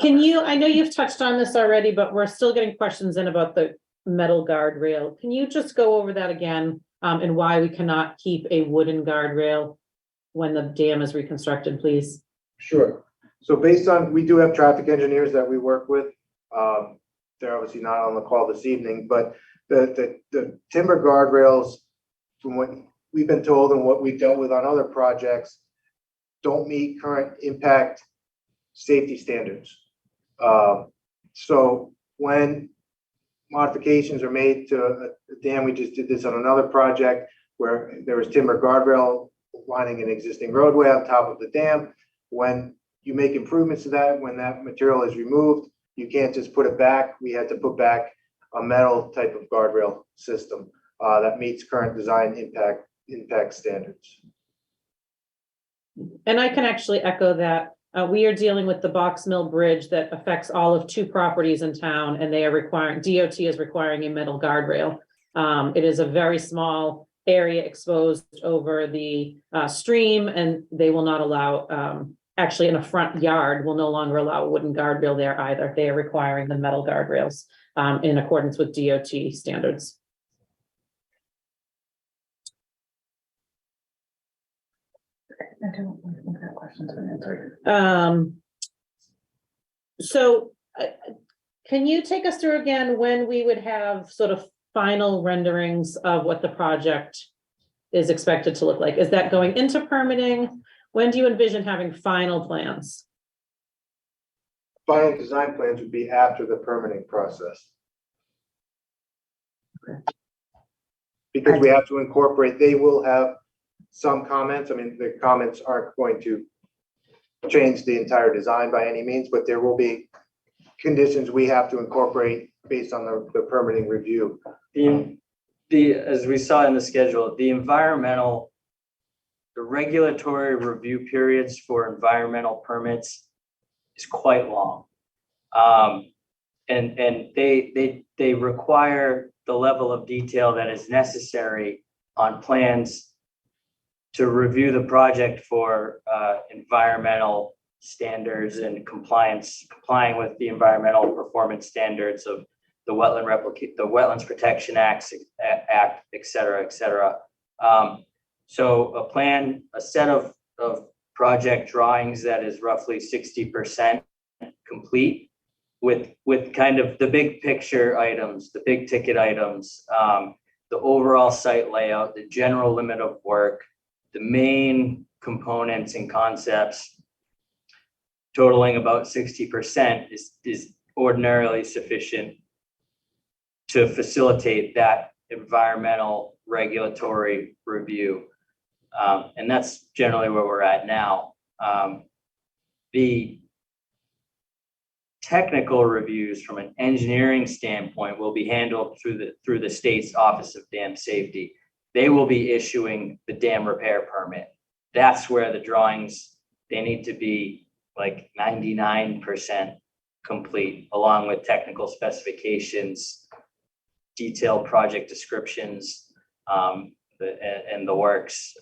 Can you, I know you've touched on this already, but we're still getting questions in about the metal guardrail. Can you just go over that again, and why we cannot keep a wooden guardrail when the dam is reconstructed, please? Sure. So based on, we do have traffic engineers that we work with. They're obviously not on the call this evening, but the timber guardrails, from what we've been told and what we've dealt with on other projects, don't meet current impact safety standards. So when modifications are made to a dam, we just did this on another project where there was timber guardrail lining an existing roadway on top of the dam. When you make improvements to that, when that material is removed, you can't just put it back. We had to put back a metal type of guardrail system that meets current design impact standards. And I can actually echo that. We are dealing with the Box Mill Bridge that affects all of 2 properties in town, and they are requiring, DOT is requiring a metal guardrail. It is a very small area exposed over the stream, and they will not allow, actually in a front yard, will no longer allow a wooden guardrail there either. They are requiring the metal guardrails in accordance with DOT standards. I don't think that question's been answered. So can you take us through again when we would have sort of final renderings of what the project is expected to look like? Is that going into permitting? When do you envision having final plans? Final design plans would be after the permitting process. Okay. Because we have to incorporate, they will have some comments. I mean, the comments aren't going to change the entire design by any means, but there will be conditions we have to incorporate based on the permitting review. as we saw in the schedule, the regulatory review periods for environmental permits is quite long. And they require the level of detail that is necessary on plans to review the project for environmental standards and complying with the environmental performance standards of the Wetlands Protection Act, et cetera, et cetera. So a set of project drawings that is roughly 60% complete with kind of the big picture items, the big ticket items, the overall site layout, the general limit of work, the main components and concepts totaling about 60% is ordinarily sufficient to facilitate that environmental regulatory review. And that's generally where we're at now. The technical reviews from an engineering standpoint will be handled through the state's Office of Dam Safety. They will be issuing the dam repair permit. That's where the drawings, they need to be like 99% complete, along with technical specifications, detailed project descriptions, and the works.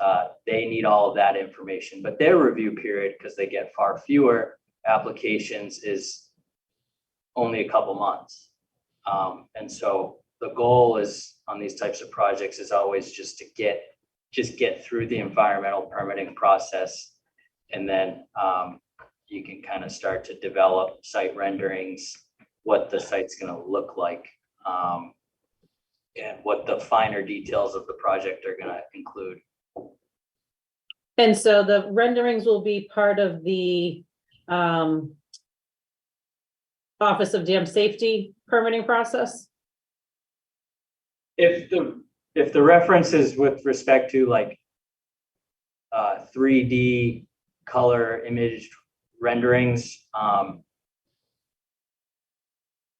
They need all of that information, but their review period, because they get far fewer applications, is only a couple months. And so the goal is on these types of projects is always just to get through the environmental permitting process. And then you can kind of start to develop site renderings, what the site's going to look like, and what the finer details of the project are going to include. And so the renderings will be part of the Office of Dam Safety permitting process? If the reference is with respect to like 3D color image renderings, the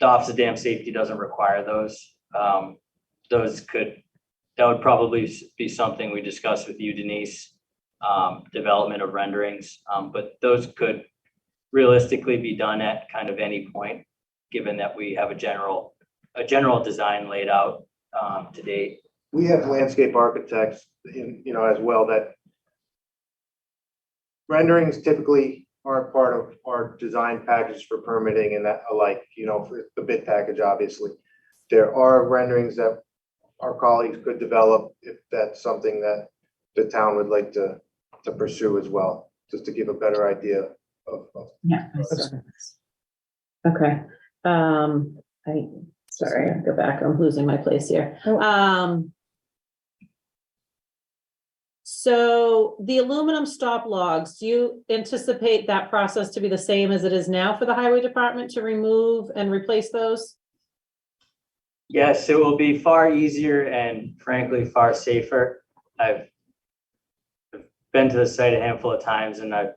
Office of Dam Safety doesn't require those. That would probably be something we discuss with you, Denise, development of renderings, but those could realistically be done at kind of any point, given that we have a general design laid out to date. We have landscape architects as well, that renderings typically aren't part of our design package for permitting and that alike, for the bid package, obviously. There are renderings that our colleagues could develop if that's something that the town would like to pursue as well, just to give a better idea of. Yeah. Okay. Sorry, I go back. I'm losing my place here. So the aluminum stop logs, do you anticipate that process to be the same as it is now for the highway department to remove and replace those? Yes, it will be far easier and frankly far safer. I've been to the site a handful of times and I've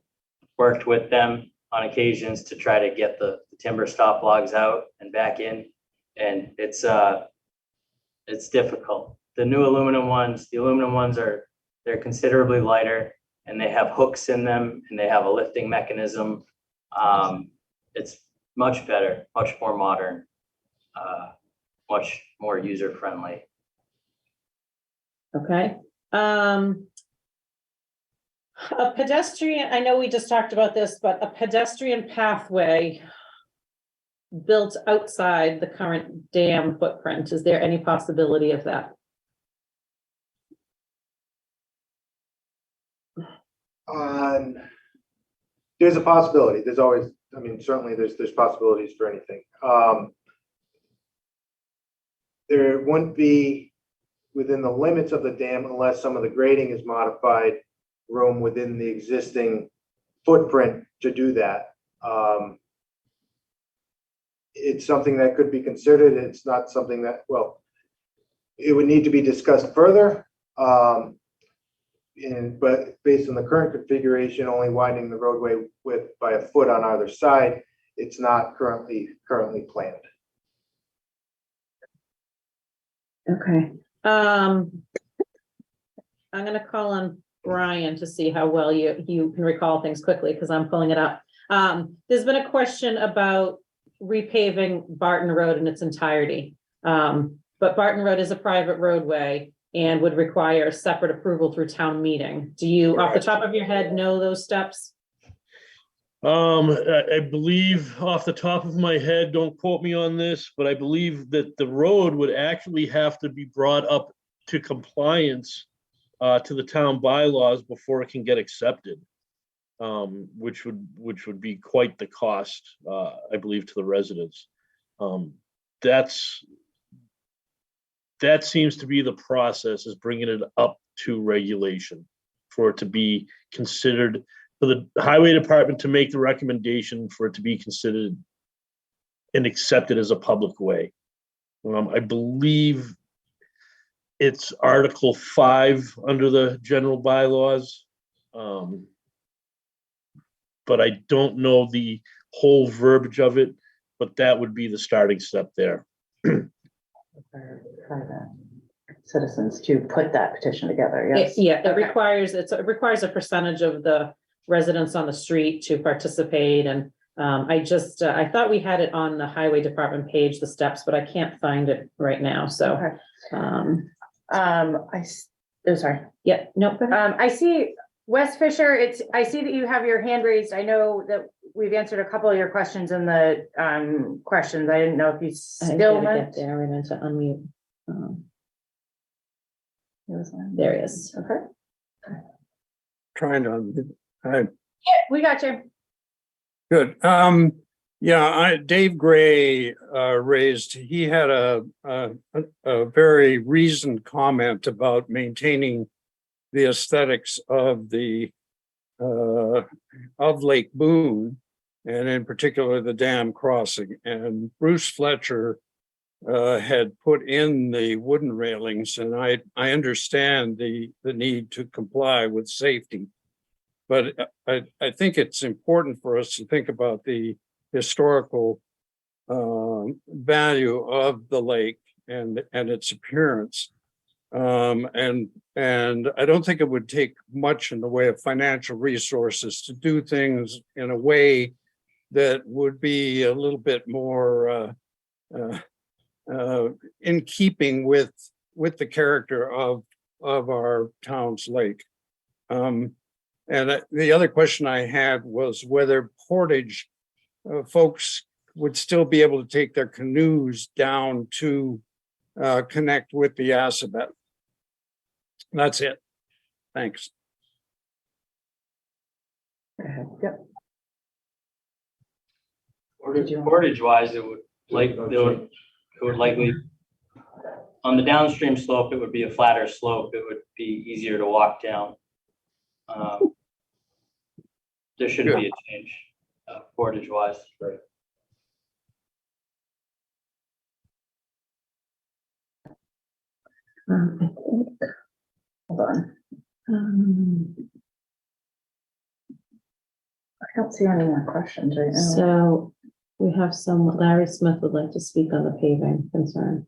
worked with them on occasions to try to get the timber stop logs out and back in, and it's difficult. The aluminum ones they're considerably lighter and they have hooks in them and they have a lifting mechanism. It's much better, much more modern, much more user friendly. Okay. A pedestrian, I know we just talked about this, but a pedestrian pathway built outside the current dam footprint, is there any possibility of that? There's a possibility. There's always, certainly there's possibilities for anything. There wouldn't be within the limits of the dam unless some of the grading is modified, room within the existing footprint to do that. It's something that could be considered. It's not something that, it would need to be discussed further. But based on the current configuration, only widening the roadway width by a foot on either side, it's not currently planned. Okay. I'm gonna call on Brian to see how well you can recall things quickly, because I'm pulling it up. There's been a question about repaving Barton Road in its entirety. But Barton Road is a private roadway and would require a separate approval through town meeting. Do you, off the top of your head, know those steps? I believe off the top of my head, don't quote me on this, but I believe that the road would actually have to be brought up to compliance to the town bylaws before it can get accepted. Which would be quite the cost, I believe, to the residents. That seems to be the process, is bringing it up to regulation for it to be considered, for the highway department to make the recommendation for it to be considered and accepted as a public way. I believe it's Article 5 under the general bylaws. But I don't know the whole verbiage of it, but that would be the starting step there. For the citizens to put that petition together, yes? It requires a percentage of the residents on the street to participate, and I thought we had it on the highway department page, the steps, but I can't find it right now, so. Okay. Sorry. Yeah, no, go ahead. I see Wes Fisher, I see that you have your hand raised. I know that we've answered a couple of your questions in the questions. I didn't know if you still meant. Get there and then to unmute. There he is. Okay. Trying to, Yeah, we got you. good. Dave Gray he had a very reasoned comment about maintaining the aesthetics of Lake Boon, and in particular the dam crossing. And Bruce Fletcher had put in the wooden railings, and I understand the need to comply with safety. But I think it's important for us to think about the historical value of the lake and its appearance. And I don't think it would take much in the way of financial resources to do things in a way that would be a little bit more in keeping with the character of our town's lake. And the other question I had was whether Portage folks would still be able to take their canoes down to connect with the Assabet. That's it. Thanks. Yep. Portage wise, it would likely, on the downstream slope, it would be a flatter slope. It would be easier to walk down. There shouldn't be a change, Portage wise. Right. I think, hold on. I don't see any more questions right now. So we have Larry Smith would like to speak on the paving concern.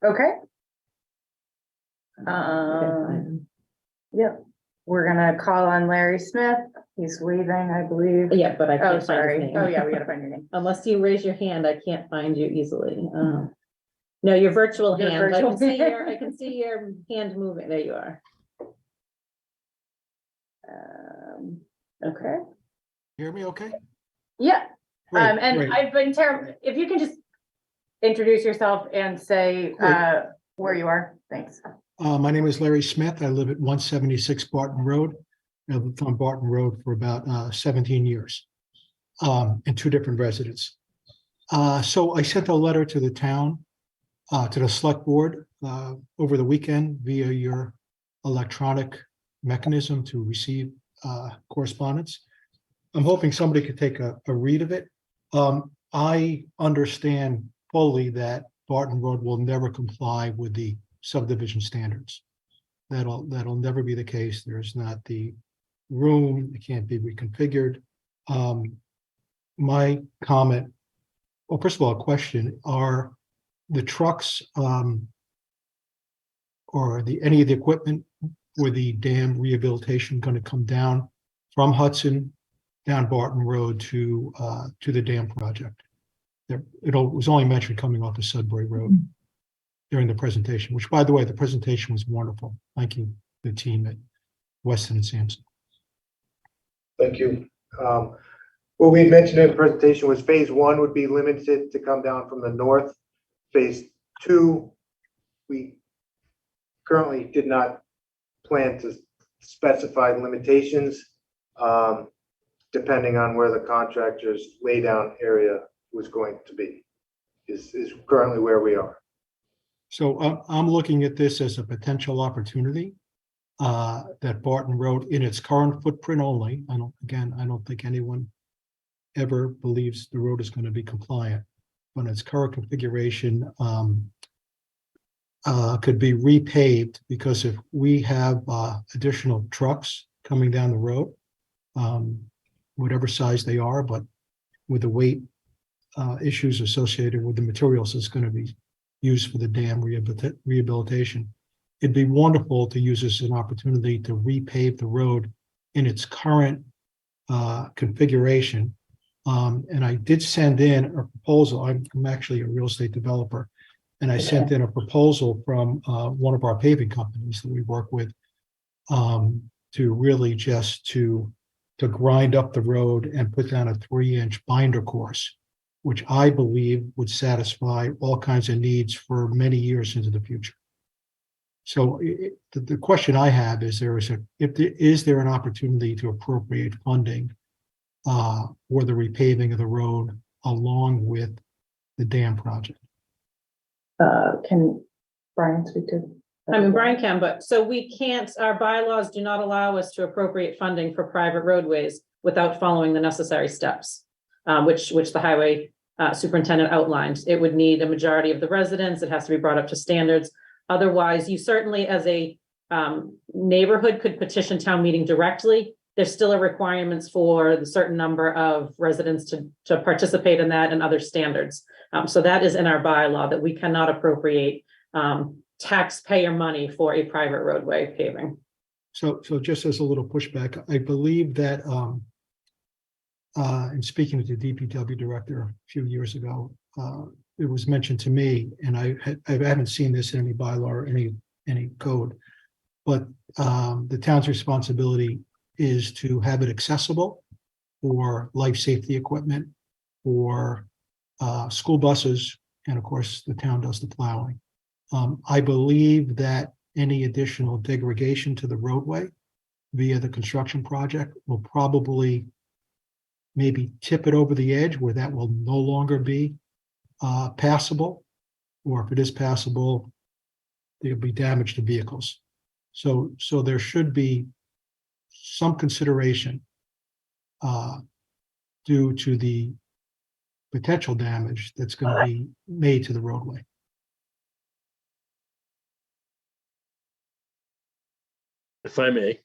Okay. Yep. We're gonna call on Larry Smith. He's leaving, I believe. Yeah, but I Oh, can't find his sorry. name. Oh, yeah, we gotta find your name. Unless you raise your hand, I can't find you easily. No, your virtual Your hand. virtual I can see your hand moving. There you are. Okay. Hear me okay? Yeah. Great, And great. I've been terrible. If you can just introduce yourself and say where you are. Thanks. My name is Larry Smith. I live at 176 Barton Road. I've lived on Barton Road for about 17 years in two different residences. So I sent a letter to the town, to the select board over the weekend via your electronic mechanism to receive correspondence. I'm hoping somebody could take a read of it. I understand fully that Barton Road will never comply with the subdivision standards. That'll never be the case. There's not the room, it can't be reconfigured. My comment, well, first of all, a question, are the trucks any of the equipment for the dam rehabilitation going to come down from Hudson down Barton Road to the dam project. It was only mentioned coming off of Sudbury Road during the presentation, which, by the way, the presentation was wonderful. Thank you, the team at Weston and Sampson. Thank you. What we had mentioned in the presentation was phase 1 would be limited to come down from the north. Phase 2, we currently did not plan to specify limitations, depending on where the contractor's laydown area was going to be, is currently where we are. So I'm looking at this as a potential opportunity that Barton Road, in its current footprint only, I don't think anyone ever believes the road is going to be compliant, but its current configuration could be repaved, because if we have additional trucks coming down the road, whatever size they are, but with the weight issues associated with the materials that's going to be used for the dam rehabilitation, it'd be wonderful to use this as an opportunity to repave the road in its current configuration. And I did send in a proposal. I'm actually a real estate developer, and I sent in a proposal from one of our paving companies that we work with to really just to grind up the road and put down a 3-inch binder course, which I believe would satisfy all kinds of needs for many years into the future. So the question I have is, is there an opportunity to appropriate funding for the repaving of the road along with the dam project? Can Brian speak to? I mean, Brian can, but so we can't, our bylaws do not allow us to appropriate funding for private roadways without following the necessary steps, which the highway superintendent outlined. It would need a majority of the residents. It has to be brought up to standards. Otherwise, you certainly, as a neighborhood, could petition town meeting directly. There's still a requirements for the certain number of residents to participate in that and other standards. So that is in our bylaw, that we cannot appropriate taxpayer money for a private roadway paving. So just as a little pushback, I believe that in speaking with the DPW director a few years ago, it was mentioned to me, and I haven't seen this in any bylaw or any code, but the town's responsibility is to have it accessible for life safety equipment, for school buses, and of course the town does the plowing. I believe that any additional degradation to the roadway via the construction project will probably maybe tip it over the edge where that will no longer be passable, or if it is passable, there'll be damage to vehicles. So there should be some consideration due to the potential damage that's going to be made to the roadway. If I may,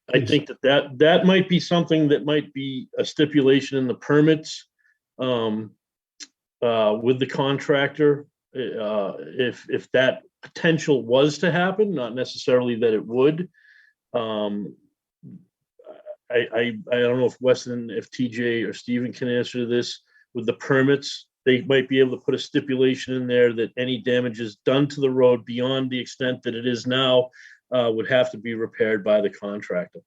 I Please. think that might be something that might be a stipulation in the permits with the contractor. If that potential was to happen, not necessarily that it would. I don't know if Weston, if TJ or Stephen can answer this. With the permits, they might be able to put a stipulation in there that any damages done to the road beyond the extent that it is now would have to be repaired by the contractor.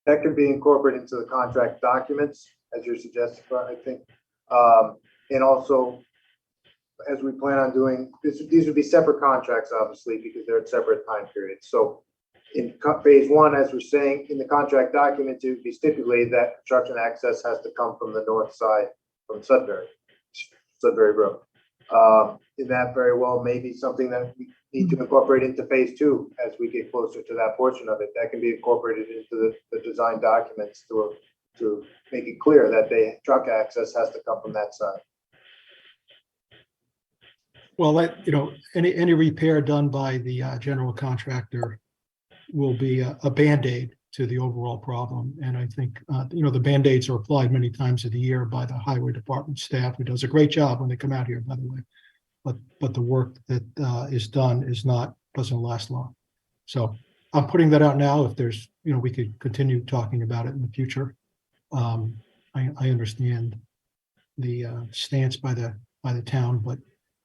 That can be incorporated into the contract documents, as you're suggesting, I think. And also, as we plan on doing, these would be separate contracts, obviously, because they're at separate time periods. So in phase 1, as we're saying, in the contract documents, it would be stipulated that construction access has to come from the north side from Sudbury Road. And that very well may be something that we need to incorporate into phase 2 as we get closer to that portion of it. That can be incorporated into the design documents to make it clear that the truck access has to come from that side. Well, any repair done by the general contractor will be a Band-Aid to the overall problem. And I think, the Band-Aids are applied many times of the year by the highway department staff, who does a great job when they come out here, by the way. But the work that is done is not doesn't last long. So I'm putting that out now. If there's, we could continue talking about it in the future. I understand the stance by the town, but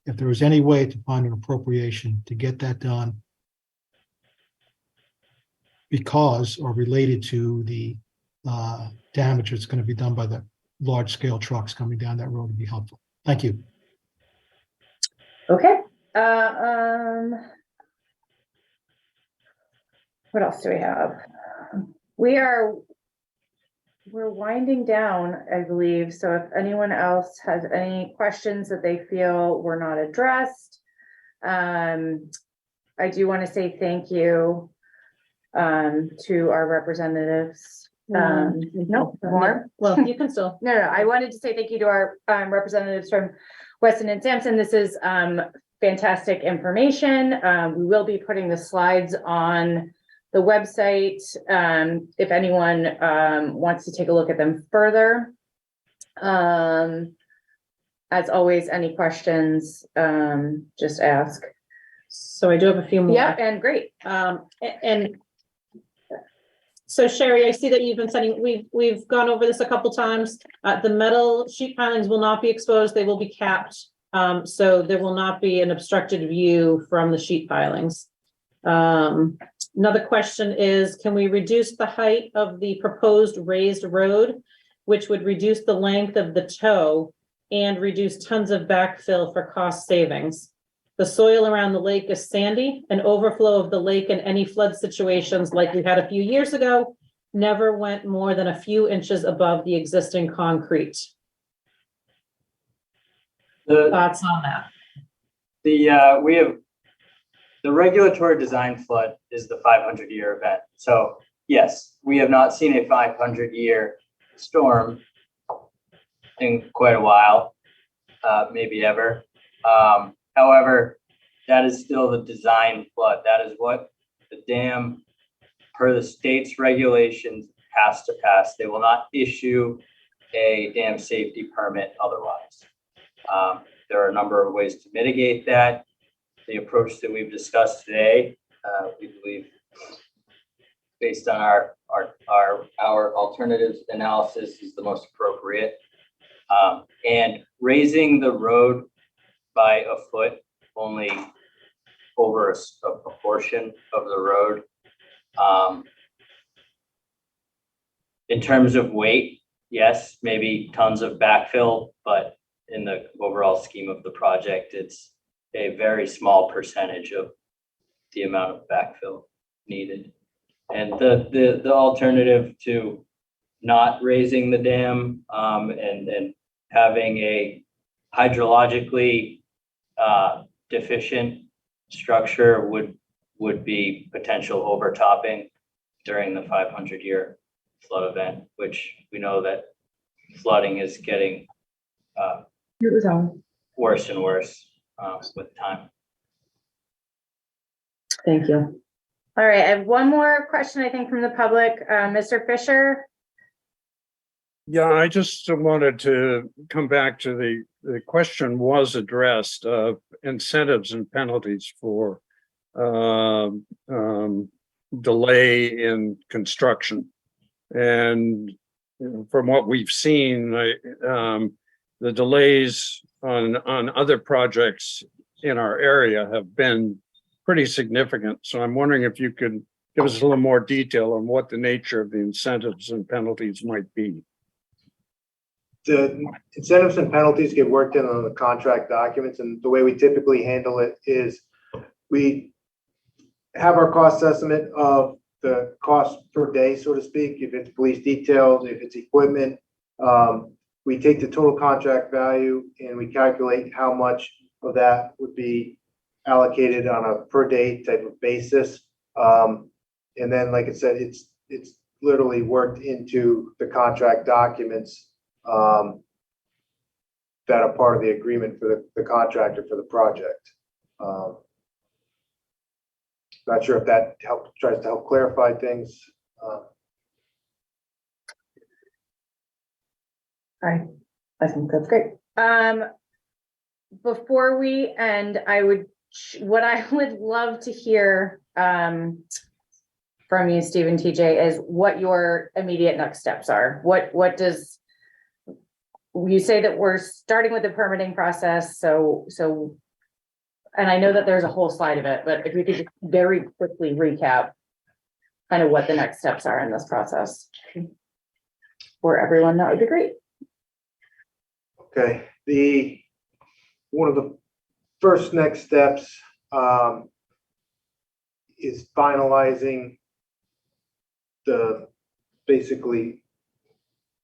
if there was any way to find an appropriation to get that done because or related to the damage that's going to be done by the large scale trucks coming down that road would be helpful. Thank you. Okay. What else do we have? We're winding down, I believe. So if anyone else has any questions that they feel were not addressed, I do want to say thank you to our representatives. No, more. Well, you can still. No, I wanted to say thank you to our representatives from Weston and Sampson. This is fantastic information. We will be putting the slides on the website if anyone wants to take a look at them further. As always, any questions, just ask. So I do have a few more. Yeah, and great. And so Sherry, I see that you've been sending, we've gone over this a couple times. The metal sheet pilings will not be exposed. They will be capped. So there will not be an obstructed view from the sheet pilings. Another question is, can we reduce the height of the proposed raised road, which would reduce the length of the toe and reduce tons of backfill for cost savings? The soil around the lake is sandy, and overflow of the lake in any flood situations like we had a few years ago never went more than a few inches above the existing concrete. Thoughts on that? We have the regulatory design flood is the 500-year event. So yes, we have not seen a 500-year storm in quite a while, maybe ever. However, that is still the design flood. That is what the dam, per the state's regulations, has to pass. They will not issue a dam safety permit otherwise. There are a number of ways to mitigate that. The approach that we've discussed today, we believe, based on our alternatives analysis, is the most appropriate. And raising the road by a foot only over a portion of the road. In terms of weight, yes, maybe tons of backfill, but in the overall scheme of the project, it's a very small percentage of the amount of backfill needed. And the alternative to not raising the dam and having a hydrologically deficient structure would be potential overtopping during the 500-year flood event, which we know that flooding is getting worse and worse with time. Thank you. All right, I have one more question, I think, from the public. Mr. Fisher? Yeah, I just wanted to come back to the question was addressed of incentives and penalties for delay in construction. And from what we've seen, the delays on other projects in our area have been pretty significant. So I'm wondering if you could give us a little more detail on what the nature of the incentives and penalties might be. The incentives and penalties get worked in on the contract documents, and the way we typically handle it is we have our cost estimate of the cost per day, so to speak. If it's police details, if it's equipment, we take the total contract value and we calculate how much of that would be allocated on a per day type of basis. And then, like I said, it's literally worked into the contract documents that are part of the agreement for the contractor for the project. Not sure if that tries to help clarify things. I think that's great. Before we end, I would what I would love to hear from you, Steve and TJ, is what your immediate next steps are. What does, you say that we're starting with the permitting process, so, and I know that there's a whole slide of it, but if we could just very quickly recap kind of what the next steps are in this process for everyone, that would be great. Okay, one of the first next steps is finalizing basically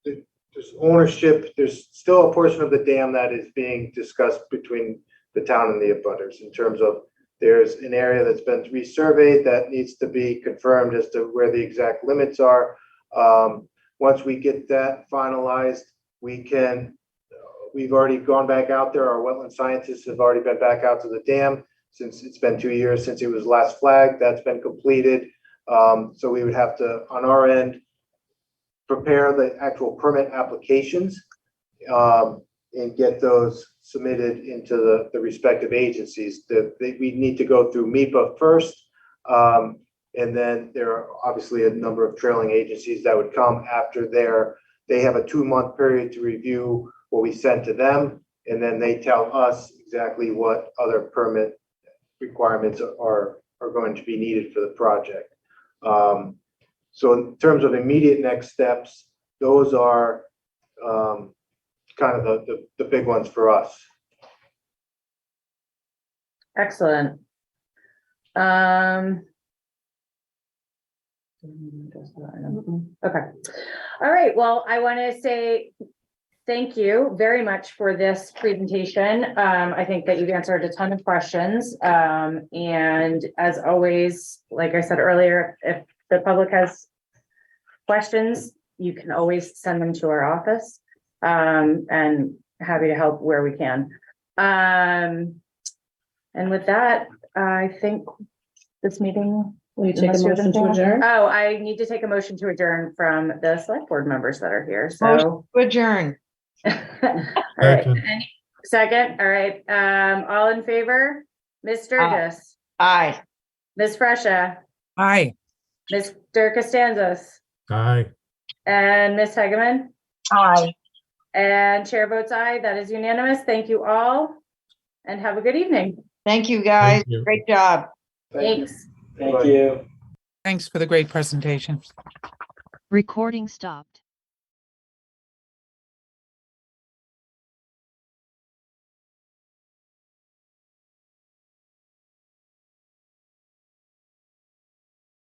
there's ownership. There's still a portion of the dam that is being discussed between the town and the abutters in terms of there's an area that's been resurveyed that needs to be confirmed as to where the exact limits are. Once we get that finalized, we've already gone back out there. Our wetland scientists have already been back out to the dam since it's been 2 years since it was last flagged. That's been completed. So we would have to, on our end, prepare the actual permit applications and get those submitted into the respective agencies. We need to go through MEPA first. And then there are obviously a number of trailing agencies that would come after they have a 2-month period to review what we send to them. And then they tell us exactly what other permit requirements are going to be needed for the project. So in terms of immediate next steps, those are kind of the big ones for us. Excellent. Okay. All right. Well, I want to say thank you very much for this presentation. I think that you've answered a ton of questions. And as always, like I said earlier, if the public has questions, you can always send them to our office. And happy to help where we can. And with that, I think this meeting. Will you take a motion to adjourn? Oh, I need to take a motion to adjourn from the select board members that are here, Motion so. to adjourn. All right, Second. second, all right, all in favor? Ms. Sturgis, Aye. Ms. Fresha, Aye. Mr. Costanzas, Aye. and Ms. Hegeman, Aye. and chair votes aye, that is unanimous. Thank you all, and have a good evening. Thank you, guys. Thank you. Great job. Thanks. Thank you. Thanks for the great presentation. Recording stopped.